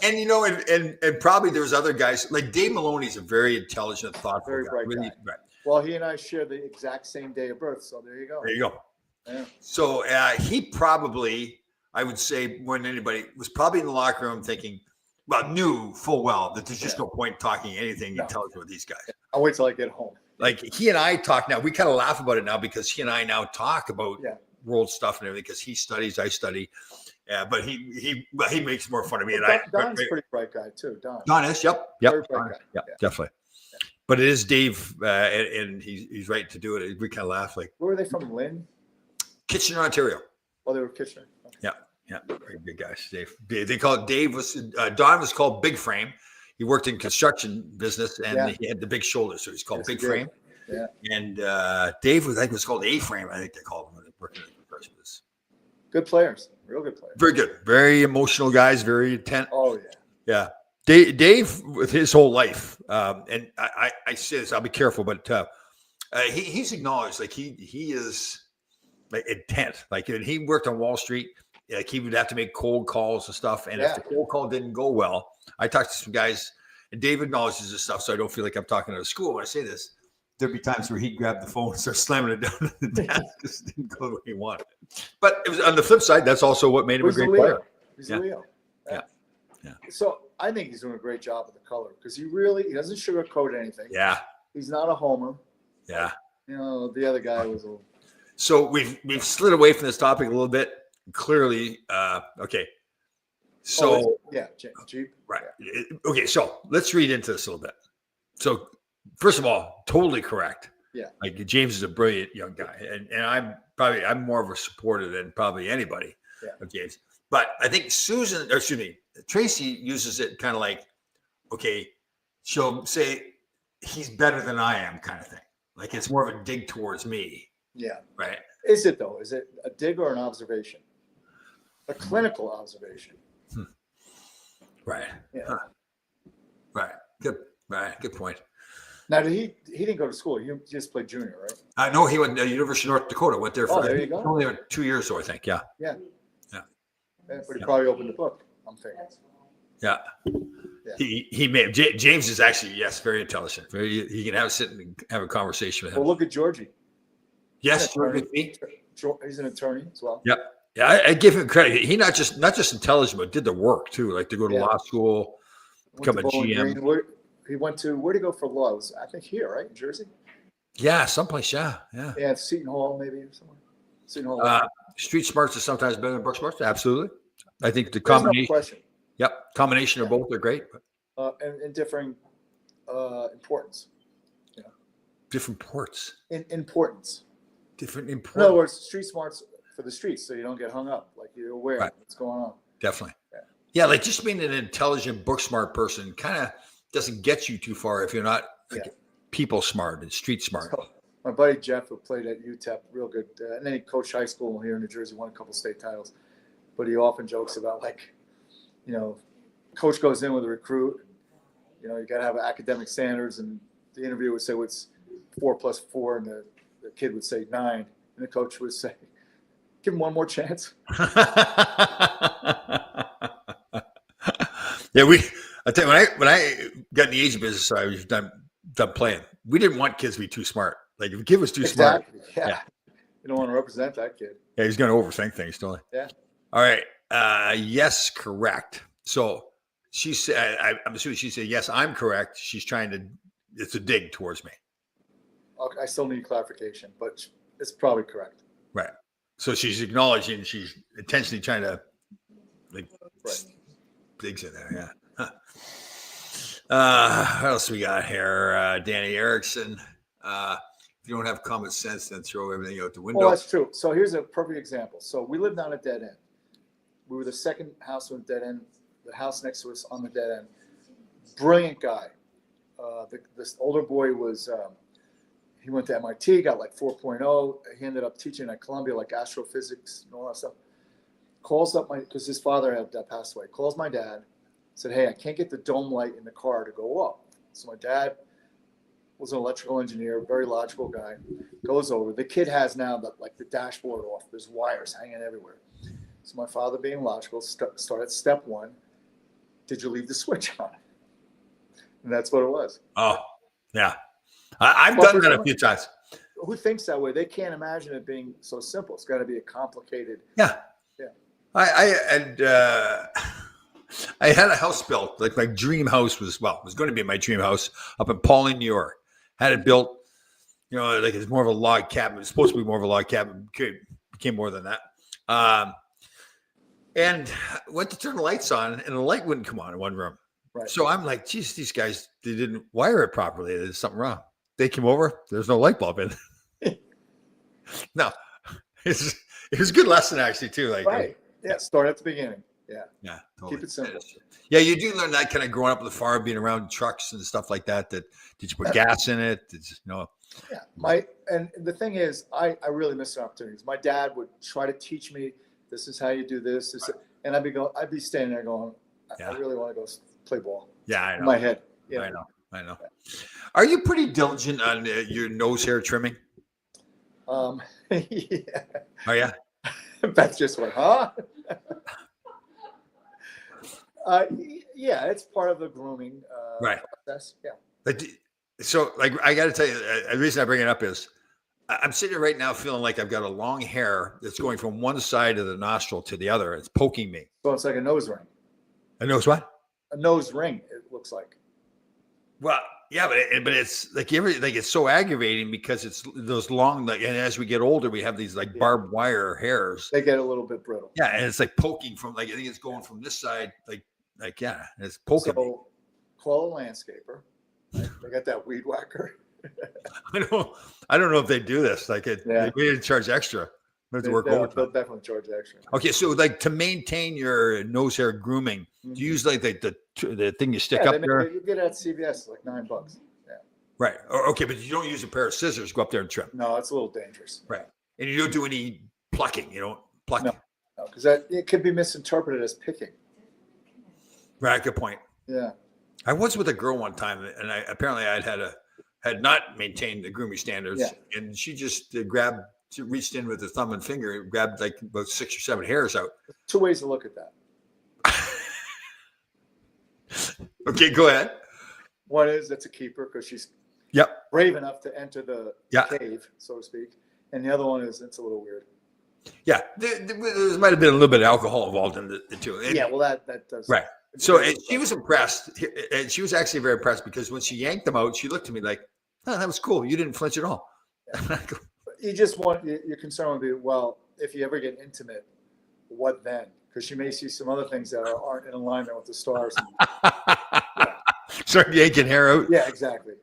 And and probably there's other guys like Dave Maloney's a very intelligent, thoughtful, very guy. bright Really, guy. right. Well, he and I share the exact same day of birth, so there you go. There you go. Yeah. So he probably, I would say, more than anybody, was probably in the locker room thinking, knew full well that there's just no point talking anything intelligent with these guys. I'll wait till I get home. Like he and I talk now. We kind of laugh about it now because he and I now talk about world stuff and everything because he studies, I study. Yeah, but he makes more fun of me. Well, Don's a pretty bright guy too. Don is, yep, very bright guy. Yeah, definitely. Yeah. But it is Dave, and he's right to do it. We kind of laugh like. Where were they from? Lynn? Kitchener, Ontario. Oh, they were Kitchener. Okay. Yeah, very good guys. Dave. They call it Dave Don was called Big Frame. He worked in construction business and he had the big shoulders, so he's called Big Frame. Yeah. And Dave was called A Frame. I think they called him when they worked in construction business. Good players, real good players. Very good, very emotional guys, very intent. Oh yeah. Dave with his whole life, and I say this, I'll be careful, but he's acknowledged like he is like intent. Like he worked on Wall Street, like he would have to make cold calls and stuff. And if the cold call didn't go well, I talked to some guys, and Dave acknowledges this stuff, so I don't feel like I'm talking to a school when I say this. There'd be times where he'd grab the phone and start slamming it down to the desk because it didn't go the way he wanted. But it was on the flip side. That's also what made him a great player. He's a Leo. Yeah. So I think he's doing a great job with the color because he doesn't sugarcoat anything. Yeah. He's not a homer. Yeah. The other guy was a. So we've slid away from this topic a little bit. Clearly, okay. So Jeep. Right. Okay. So let's read into this a little bit. So first of all, totally correct. Yeah. Like James is a brilliant young guy, and I'm more of a supporter than probably anybody of James. But I think Tracy uses it kind of like, okay, she'll say he's better than I am, kind of thing. Like it's more of a dig towards me. Yeah. Right. Is it though? Is it a dig or an observation? A clinical observation. Right. Yeah. Huh. Right. Good. Right. Good point. Now, he didn't go to school. He just played junior, right? No, he went to University of North Dakota. Went there for there you go. only 2 years, so I think. Yeah. Yeah. Yeah. But he probably opened the book, I'm thinking. Yeah. He made James is actually very intelligent. He can sit and have a conversation with him. Well, look at Georgie. Yes, he's an attorney as well. Yep. Yeah, I give him credit. He not just intelligent, but did the work too. Like to go to law school, become a GM. He went to where'd he go for law? It was, I think here, right, in Jersey. Yeah, someplace. Yeah. Yeah, Seton Hall, maybe somewhere. Seton Hall. Street smarts is sometimes better than book smarts. Absolutely. I think the combination. No question. Yep, combination of both are great. And differing importance. Different ports. Importance. Different importance. In other words, street smarts for the streets, so you don't get hung up. Like you're aware of what's going on. Definitely. Yeah, like just being an intelligent, book smart person kind of doesn't get you too far if you're not people smart and street smart. So, my buddy Jeff, who played at UTEP, real good, and then he coached high school here in New Jersey, won a couple state titles. But he often jokes about coach goes in with a recruit. You got to have academic standards, and the interviewer would say, "What's 4 plus 4?" And the kid would say 9, and the coach would say, "Give him one more chance." Yeah, I tell you, when I got in the agent business, I was done playing. We didn't want kids to be too smart. Like if a kid was too smart, yeah, you don't want to represent that kid. Yeah, he's going to overthink things, don't he? Yeah. All right. Yes, correct. So she said, I'm assuming she said, yes, I'm correct. She's it's a dig towards me. Okay, I still need clarification, but it's probably correct. Right. So she's acknowledging she's intentionally trying to digs in there. Yeah. Huh. What else we got here? Danny Erickson. If you don't have common sense, then throw everything out the window. Well, that's true. So here's a perfect example. So we lived on a dead end. We were the second house on a dead end. The house next to us on the dead end. Brilliant guy. This older boy was, he went to MIT, got like 4.0. He ended up teaching at Columbia, like astrophysics and all that stuff. Calls up because his father had passed away. Calls my dad, said, "Hey, I can't get the dome light in the car to go up." So my dad was an electrical engineer, very logical guy. Goes over. The kid has now the dashboard off. There's wires hanging everywhere. So my father, being logical, started step 1. Did you leave the switch on? And that's what it was. Oh, yeah. I've done that a few times. Who thinks that way? They can't imagine it being so simple. It's got to be a complicated. Yeah. I had a house built, like my dream house was going to be my dream house up in Pauling, New York. Had it built, like it's more of a log cabin. It's supposed to be more of a log cabin. Became more than that. And went to turn the lights on, and the light wouldn't come on in one room. Right. So I'm like, geez, these guys, they didn't wire it properly. There's something wrong. They came over. There's no light bulb in. No, it was a good lesson actually too. Like, right. Yeah. Start at the beginning. Yeah. Yeah. Totally. Keep it simple. Yeah. You do learn that kind of growing up with the farm, being around trucks and stuff like that. Did you put gas in it? Yeah. And the thing is, I really miss opportunities. My dad would try to teach me, this is how you do this. Right. And I'd be standing there going, I really want to go play ball. Yeah. I know. In my head. Yeah. I know. Yeah. Are you pretty diligent on your nose hair trimming? Yeah. Oh yeah. Beth just went, huh? Yeah, it's part of the grooming process. Yeah. But so, I got to tell you, the reason I bring it up is I'm sitting here right now feeling like I've got a long hair that's going from one side of the nostril to the other. It's poking me. So it's like a nose ring. A nose what? A nose ring, it looks like. Well, yeah, but it's like it's so aggravating because it's those long, and as we get older, we have these barbed wire hairs. They get a little bit brittle. Yeah, and it's like poking from I think it's going from this side, and it's poking. So call a landscaper. Right? They got that weed whacker. I don't know if they do this. Like Yeah. we didn't charge extra. We have to work They'll overtime. definitely charge extra. Okay, so like to maintain your nose hair grooming, do you use like the thing you stick up there? You get it at CVS, like $9. Yeah. Right. Okay, but you don't use a pair of scissors. Go up there and trim. No, it's a little dangerous. Right. And you don't do any plucking. You don't pluck. No, because it could be misinterpreted as picking. Right. Good point. Yeah. I was with a girl one time, and apparently I had not maintained the grooming standards, and she just reached in with her thumb and finger and grabbed like about 6 or 7 hairs out. Two ways to look at that. Okay, go ahead. One is that's a keeper because she's brave enough to enter the cave, so to speak. And the other one is it's a little weird. Yeah, there might have been a little bit of alcohol involved in the two. Well, that does. Right. So she was impressed, and she was actually very impressed because when she yanked them out, she looked at me like, "Oh, that was cool. You didn't flinch at all." Yeah. You just your concern would be, well, if you ever get intimate, what then? Because you may see some other things that aren't in alignment with the stars. Start yanking hair out. Yeah, exactly.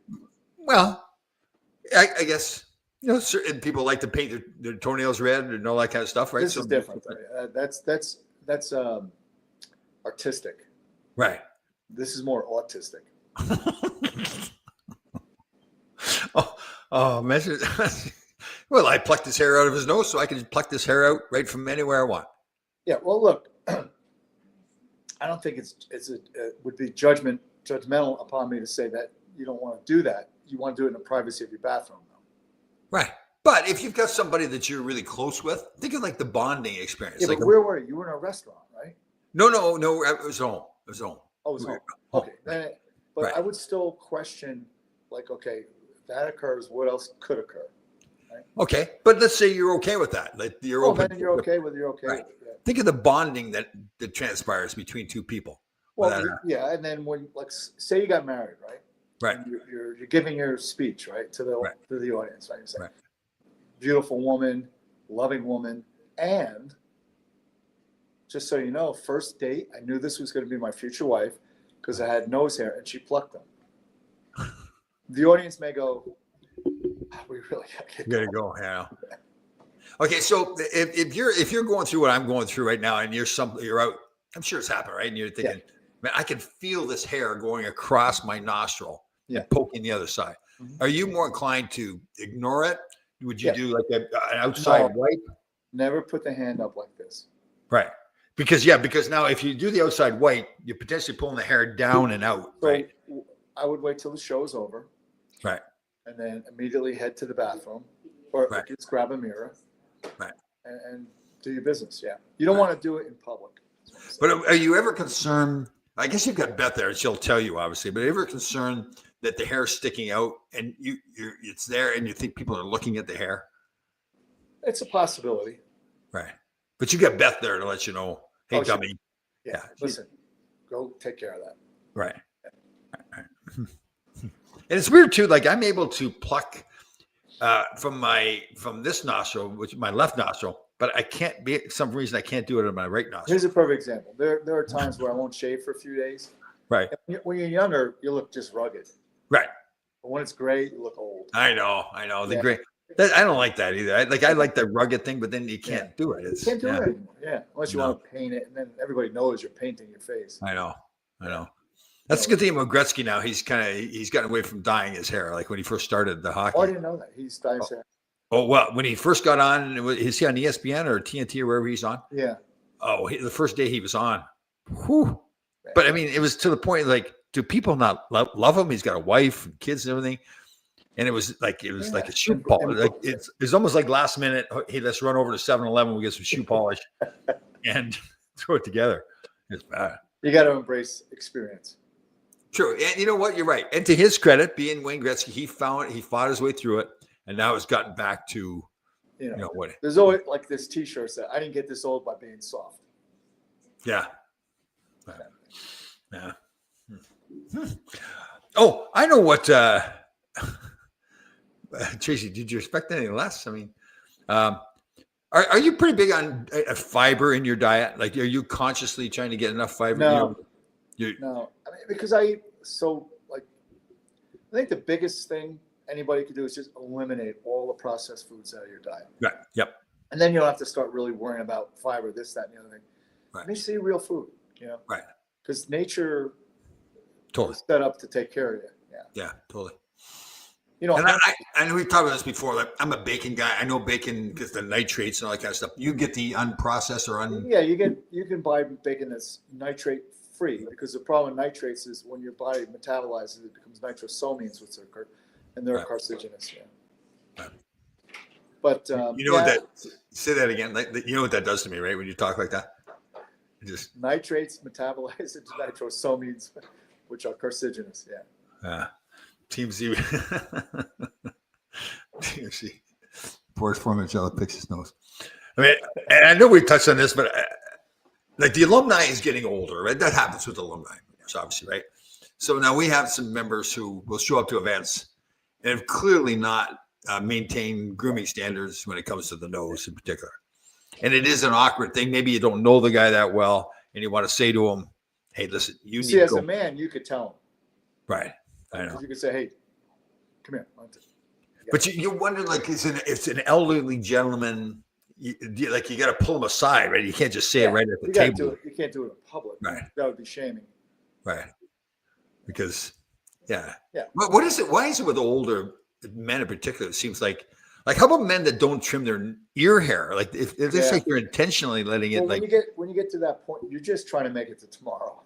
Well, I guess certain people like to paint their toenails red and all that kind of stuff, right? This is different. That's artistic. Right. This is more autistic. Measure. Well, I plucked his hair out of his nose, so I can pluck this hair out right from anywhere I want. Yeah. Well, look, I don't think it would be judgmental upon me to say that you don't want to do that. You want to do it in the privacy of your bathroom, though. Right. But if you've got somebody that you're really close with, think of like the bonding experience. Yeah, like but where were you? You were in a restaurant, right? No. It was home. It was home. Oh, it was home. Okay. But right. I would still question, like, okay, if that occurs, what else could occur? Right? Okay. But let's say you're okay with that. Like you're open. Then you're okay with it. Right. With it. Yeah. Think of the bonding that transpires between two people. Well, and then when, like, say you got married, right? Right. You're giving your speech, right, to the audience, right? You say, beautiful woman, loving woman, and just so you know, first date, I knew this was going to be my future wife because I had nose hair and she plucked them. The audience may go, we really gotta go. Yeah. Okay, so if you're going through what I'm going through right now, and you're out, I'm sure it's happened, right? And you're thinking, man, I can feel this hair going across my nostril and poking the other side. Mm-hmm. Are you more inclined to ignore it? Would you do like an outside wipe? Never put the hand up like this. Right. Because now if you do the outside wipe, you're potentially pulling the hair down and out. So right. I would wait till the show's over. Right. And then immediately head to the bathroom or just grab a mirror. Right. And do your business. Yeah. You don't want to do it in public. But are you ever concerned? I guess you've got Beth there, and she'll tell you, obviously. But are you ever concerned that the hair is sticking out, and it's there, and you think people are looking at the hair? It's a possibility. Right. But you got Beth there to let you know, hey, dummy. Yeah. Listen, go take care of that. Right. And it's weird too. Like I'm able to pluck from this nostril, which is my left nostril. But I can't be some reason I can't do it on my right nostril. Here's a perfect example. There are times where I won't shave for a few days. Right. And when you're younger, you look just rugged. Right. But when it's gray, you look old. I know. The gray. I don't like that either. I like the rugged thing, but then you can't do it. You can't do it anymore. Yeah. Unless you want to paint it, and then everybody knows you're painting your face. I know. That's the good thing about Gretzky now. He's gotten away from dyeing his hair. Like when he first started the hockey. Oh, I didn't know that. He's dyed his hair. Oh, well, when he first got on, is he on ESPN or TNT or wherever he's on? Yeah. Oh, the first day he was on. Whew. But I mean, it was to the point, like, do people not love him? He's got a wife and kids and everything. And it was like a shoe polish. Like it's almost like last minute, hey, let's run over to 7-Eleven, we'll get some shoe polish and throw it together. It's bad. You got to embrace experience. True. And you know what? You're right. And to his credit, being Wayne Gretzky, he fought his way through it. And now it's gotten back to, what? There's always like this T-shirt that I didn't get this old by being soft. Yeah. Yeah. Oh, I know what. Tracy, did you expect any less? I mean, are you pretty big on fiber in your diet? Like, are you consciously trying to get enough fiber? No. No. I mean, because I eat so like I think the biggest thing anybody could do is just eliminate all the processed foods out of your diet. Right. Yep. And then you don't have to start really worrying about fiber, this, that, and the other thing. Right. Just eat real food, Right. Because nature Totally. is set up to take care of you. Yeah. Yeah, totally. You know, And I know we've talked about this before. Like, I'm a bacon guy. I know bacon gets the nitrates and all that kind of stuff. You get the unprocessed or yeah, you can buy bacon that's nitrate free, because the problem with nitrates is when your body metabolizes it, becomes nitrosamines, which are and they're Right. carcinogenous. Yeah. Right. But what that? Say that again. Like, you know what that does to me, right? When you talk like that, it just nitrates metabolize into nitrosamines, which are carcinogenous. Yeah. Team Z. Team Z. Pours Formicelli picks his nose. I mean, and I know we touched on this, but like the alumni is getting older, right? That happens with alumni, obviously, right? So now we have some members who will show up to events and have clearly not maintained grooming standards when it comes to the nose in particular. And it is an awkward thing. Maybe you don't know the guy that well, and you want to say to him, "Hey, listen, you need See, to as go." a man, you could tell him. Right. I know. You could say, "Hey, come here." But you wonder, like, it's an elderly gentleman. You got to pull him aside, right? You can't just say it right at the table. You can't do it in public. Right. That would be shaming. Right. Because, yeah. Yeah. What is it? Why is it with older men in particular? It seems like how about men that don't trim their ear hair? Like, if it's like they're intentionally letting it, when you get to that point, you're just trying to make it to tomorrow.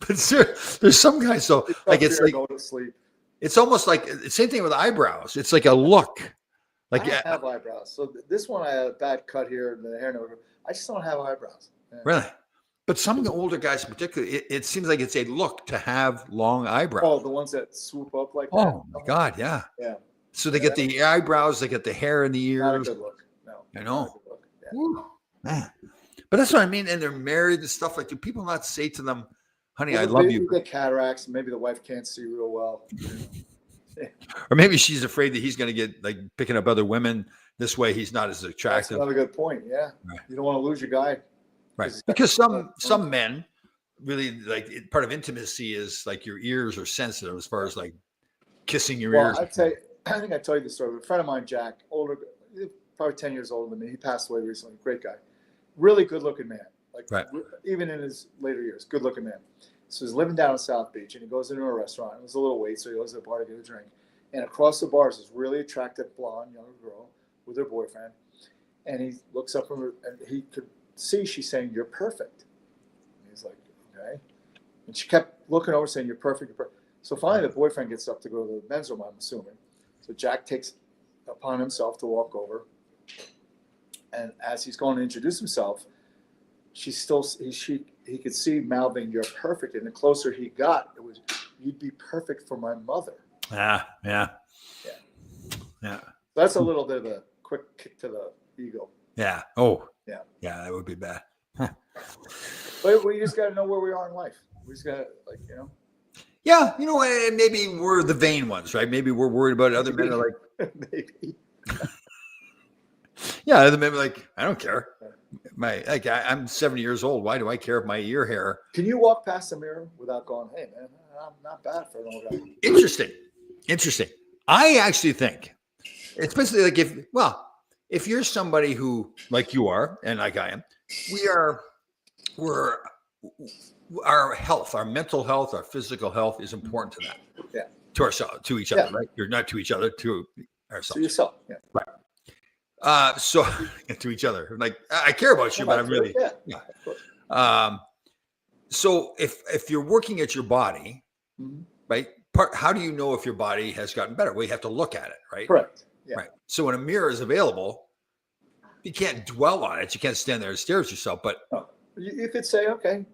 But there's some guys, so like it's like go to sleep. It's almost like the same thing with eyebrows. It's like a look. Like, I don't have eyebrows. So this one, I had a bad cut here and the hair. I just don't have eyebrows. Yeah. Really? But some of the older guys in particular, it seems like it's a look to have long eyebrows. Oh, the ones that swoop up like that? Oh, my God, yeah. Yeah. So they get the eyebrows, they get the hair in the ears. Not a good look. No. I know. Not a good look. Yeah. Man. But that's what I mean. And they're married and stuff. Like, do people not say to them, honey, I love you? You get cataracts. Maybe the wife can't see real well. Or maybe she's afraid that he's going to get like picking up other women. This way, he's not as attractive. That's another good point. Yeah. Right. You don't want to lose your guy. Right. Because some men really like part of intimacy is like your ears are sensitive as far as like kissing your ears. I think I told you the story. A friend of mine, Jack, older, probably 10 years older than me. He passed away recently. Great guy. Really good looking man. Like even in his later years, good looking man. So he's living down in South Beach, and he goes into a restaurant. It was a little wait, so he goes to the bar to get a drink. And across the bar is this really attractive blonde younger girl with her boyfriend. And he looks up from her, and he could see she's saying, "You're perfect." And he's like, "Okay." And she kept looking over, saying, "You're perfect, you're perfect." So finally, the boyfriend gets up to go to the men's room, I'm assuming. So Jack takes upon himself to walk over. And as he's going to introduce himself, he could see mouthing, "You're perfect." And the closer he got, it was, "You'd be perfect for my mother." Yeah. That's a little bit of a quick kick to the ego. Yeah. Oh, yeah. That would be bad. But we just got to know where we are in life. We just got to, Yeah, and maybe we're the vain ones, right? Maybe we're worried about other men are like, maybe. Yeah, other men are like, I don't care. I'm 70 years old. Why do I care if my ear hair? Can you walk past the mirror without going, "Hey, man, I'm not bad for an old guy"? Interesting. I actually think, especially like if you're somebody who, like you are, and like I am, we're our health, our mental health, our physical health is important to that. Yeah. To ourselves, to each other, right? You're not to each other, to ourselves. To yourself, yeah. Right. So to each other, like I care about you, but I'm really, so if you're working at your body, right? How do you know if your body has gotten better? Well, you have to look at it, right? Correct. Yeah. Right. So when a mirror is available, you can't dwell on it. You can't stand there and stare at yourself. But you could say, "Okay,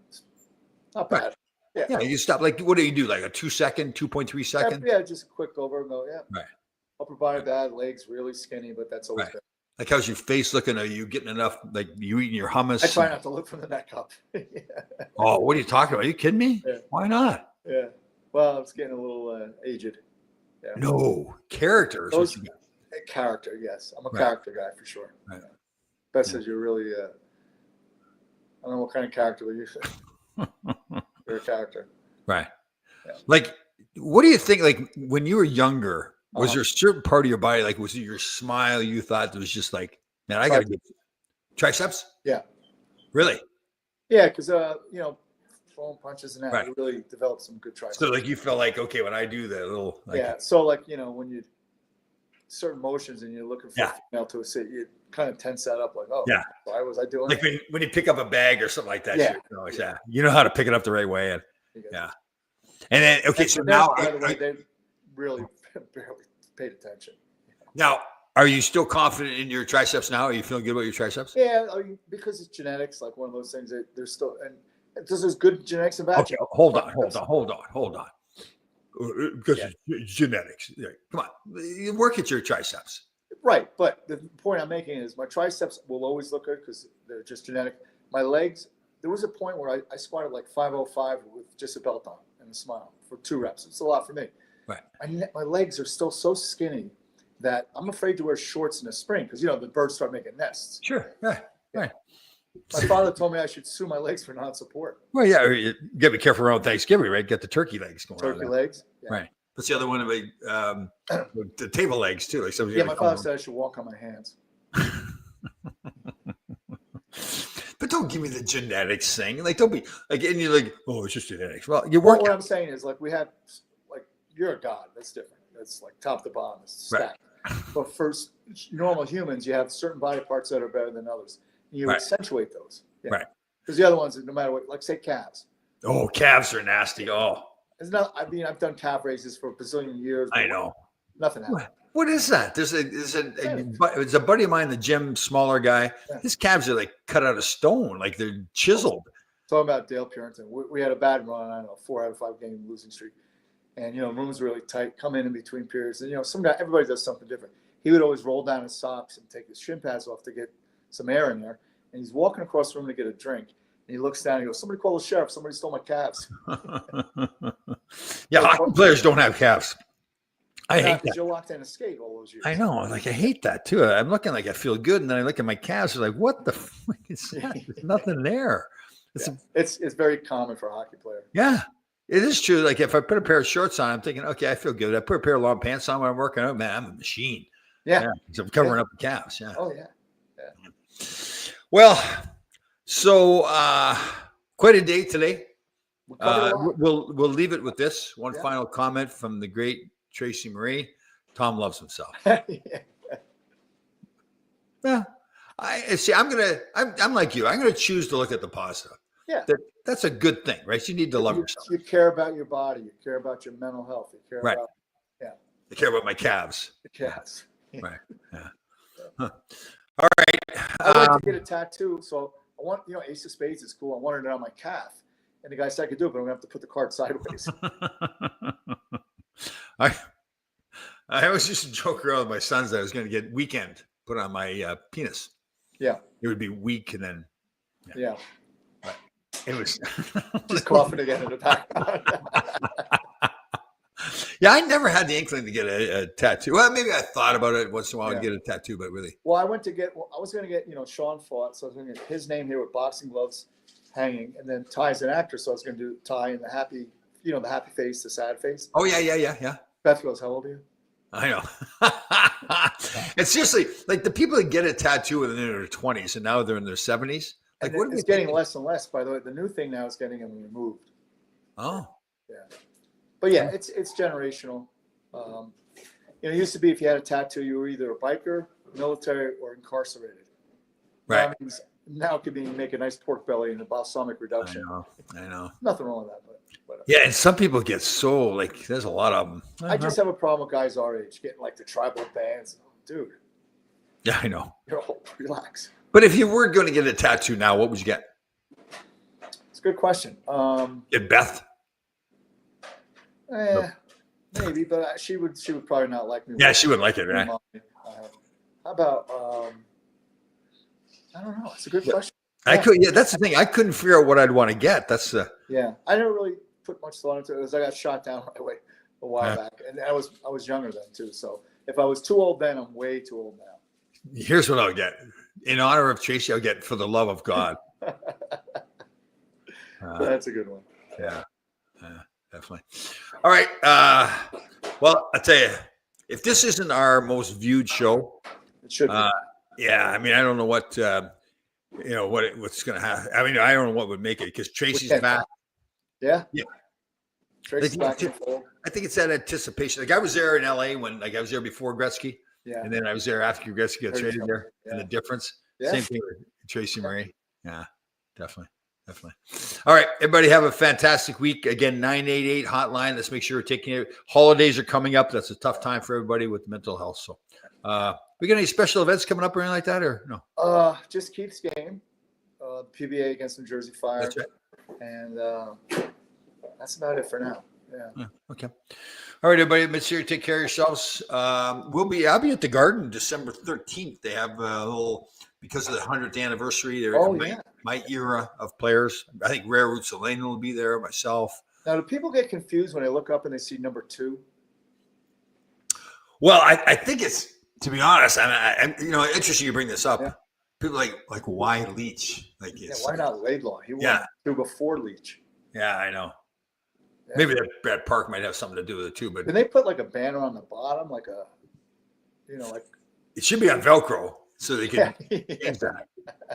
not bad." Right. Yeah. You stop. Like, what do you do? Like a 2.3 second? Yeah, just a quick over and go. Yeah. Right. Upper body bad, legs really skinny, but that's always good. Like, how's your face looking? Are you getting enough? Like, you eating your hummus? I try not to look from the neck up. Oh, what are you talking about? Are you kidding me? Yeah. Why not? Yeah. Well, it's getting a little aged. Yeah. No, character. Character, yes. I'm a character guy for sure. Right. Beth says you're really, I don't know what kind of character you say. You're a character. Right. Like, what do you think? Like when you were younger, was Uh-huh. there a certain part of your body, like was it your smile you thought that was just like, man, I got to get triceps? Yeah. Really? Yeah, because you know, throwing punches and that, Right. you really develop some good triceps. So like you felt like, okay, when I do that little, like, Yeah. So like, you know, when you certain motions and you're looking for Yeah. a female to sit, you kind of tense that up, like, oh, Yeah. why was I doing like that? when you pick up a bag or something like that, Yeah. you know how to pick it up the right way. And Because- yeah. And then, okay, and so them, now, by the way, they really barely paid attention. now, are you still confident in your triceps now? Are you feeling good about your triceps? Yeah, I mean, because it's genetics, like one of those things that there's still, and there's good genetics and bad Okay, genetics. hold on. Because Yeah. it's genetics. Yeah, come on, you work at your triceps. Right, but the point I'm making is my triceps will always look good because they're just genetic. My legs, there was a point where I squatted like 505 with just a belt on and a smile for 2 reps. It's a lot for me. Right. My legs are still so skinny that I'm afraid to wear shorts in the spring because, you know, the birds start making nests. Sure. Right. Right. My father told me I should sue my legs for non-support. Well, yeah, you got to be careful around Thanksgiving, right? Get the turkey legs going on. Turkey legs. Yeah. Right. What's the other one? The table legs too. Like Yeah, my father said I should walk on my hands. But don't give me the genetics thing. Like, don't be like, and you're like, oh, it's just genetics. Well, you Well, work. what I'm saying is, like, we have, like, you're a god. That's different. That's like top to bottom. It's stacked. But for normal humans, you have certain body parts that are better than others. And you Right. accentuate those. Yeah. Right. Because the other ones, no matter what, like say calves. Oh, calves are nasty. Oh, It's not. I mean, I've done calf raises for a bazillion years. I know. Nothing happened. What is that? There's a buddy of mine in the gym, smaller guy. Yeah. His calves are like cut out of stone, like they're chiseled. Talking about Dale Purinton, we had a bad run. I don't know, 4 out of 5 game losing streak, and you know, room was really tight. Come in between periods, and you know, some guy, everybody does something different. He would always roll down his socks and take his shin pads off to get some air in there. And he's walking across the room to get a drink. And he looks down and he goes, "Somebody call the sheriff. Somebody stole my calves." Yeah, hockey players don't have calves. I hate that. Joe locked in a skate all those years. I know. Like, I hate that too. I'm looking like I feel good. And then I look at my calves. I'm like, what the fuck is that? There's nothing there. It's very common for a hockey player. Yeah, it is true. Like, if I put a pair of shorts on, I'm thinking, okay, I feel good. I put a pair of long pants on when I'm working out, man, I'm a machine. Yeah. So I'm covering up the calves. Yeah. Oh, yeah. Well, so quite a day today. We'll leave it with this one final comment from the great Tracy Marie. Tom loves himself. Yeah. I see. I'm like you. I'm gonna choose to look at the positive. Yeah. That's a good thing, right? You need to love yourself. You care about your body. You care about your mental health. You care about I care about my calves. the calves. Right. Yeah. Huh. All right. I like to get a tattoo, so I want, you know, Ace of Spades is cool. I wanted it on my calf, and the guy said I could do it, but I'm gonna have to put the card sideways. I always used to joke around with my sons that I was going to get weekend put on my penis. Yeah. It would be weak, and then Yeah. it was Just coughing again in the background. Yeah, I never had the inkling to get a tattoo. Well, maybe I thought about it once in a while to get a tattoo, but really. Well, I was going to get, you know, Sean fought, so I was going to get his name here with boxing gloves hanging, and then Ty's an actor, so I was going to do Ty and the happy, you know, the happy face, the sad face. Oh, yeah. Beth goes, "How old are you?" I know. It's seriously like the people that get a tattoo when they're in their 20s and now they're in their 70s. Like, what it's getting less and less, by the way. The new thing now is getting them removed. Oh. Yeah. But yeah, it's generational. You know, it used to be if you had a tattoo, you were either a biker, military, or incarcerated. Right. Now it could be make a nice pork belly and a balsamic reduction. I know. Nothing wrong with that, but whatever. Yeah, and some people get so like there's a lot of them. I just have a problem with guys our age getting like the tribal bands. Dude. Yeah, I know. You're all relax. But if you were going to get a tattoo now, what would you get? It's a good question. Get Beth? Maybe, but she would probably not like me. Yeah, she wouldn't like it, right? How about I don't know. It's a good question. That's the thing. I couldn't figure out what I'd want to get. That's yeah. I never really put much thought into it because I got shot down right away a while back, and I was younger then too. So if I was too old then, I'm way too old now. Here's what I'll get. In honor of Tracy, I'll get "For the Love of God." That's a good one. Yeah. Definitely. All right. Well, I tell you, if this isn't our most viewed show, It should be. yeah. I mean, I don't know what what's going to happen. I mean, I don't know what would make it because Tracy's back. Yeah. Yeah. Tracy's back in the fold. I think it's that anticipation. Like I was there in LA when I was there before Gretzky. Yeah. And then I was there after Gretzky got traded there. Yeah. And the difference. Yeah. Same thing with Tracy Marie. Yeah, definitely. All right, everybody have a fantastic week. Again, 988 hotline. Let's make sure we're taking it. Holidays are coming up. That's a tough time for everybody with mental health. So we got any special events coming up or anything like that, or no? Just Keith's game. PBA against New Jersey Fire. That's right. And that's about it for now. Yeah. Okay. All right, everybody. Make sure you take care of yourselves. I'll be at the Garden December 13th. They have a little, because of the 100th anniversary. My era of players. I think Rare Roots Elaine will be there. Myself. Now, do people get confused when they look up and they see number 2? Well, I think it's, to be honest, and interesting you bring this up. Yeah. People like why Leach? Why not Laidlaw? He won 2 before Leach. Yeah, I know. Yeah. Maybe that Brad Park might have something to do with it too. But did they put like a banner on the bottom, like it should be on Velcro so they can change that.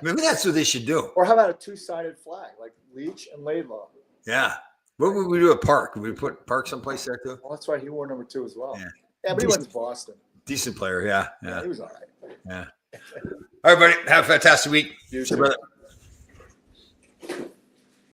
Maybe that's what they should do. Or how about a 2-sided flag, like Leach and Laidlaw? Yeah. What would we do at Park? Would we put Park someplace there too? Well, that's right. He wore number 2 as well. Yeah, but he went to Boston. Decent player. Yeah. He was all right. Yeah. All right, buddy. Have a fantastic week. You too.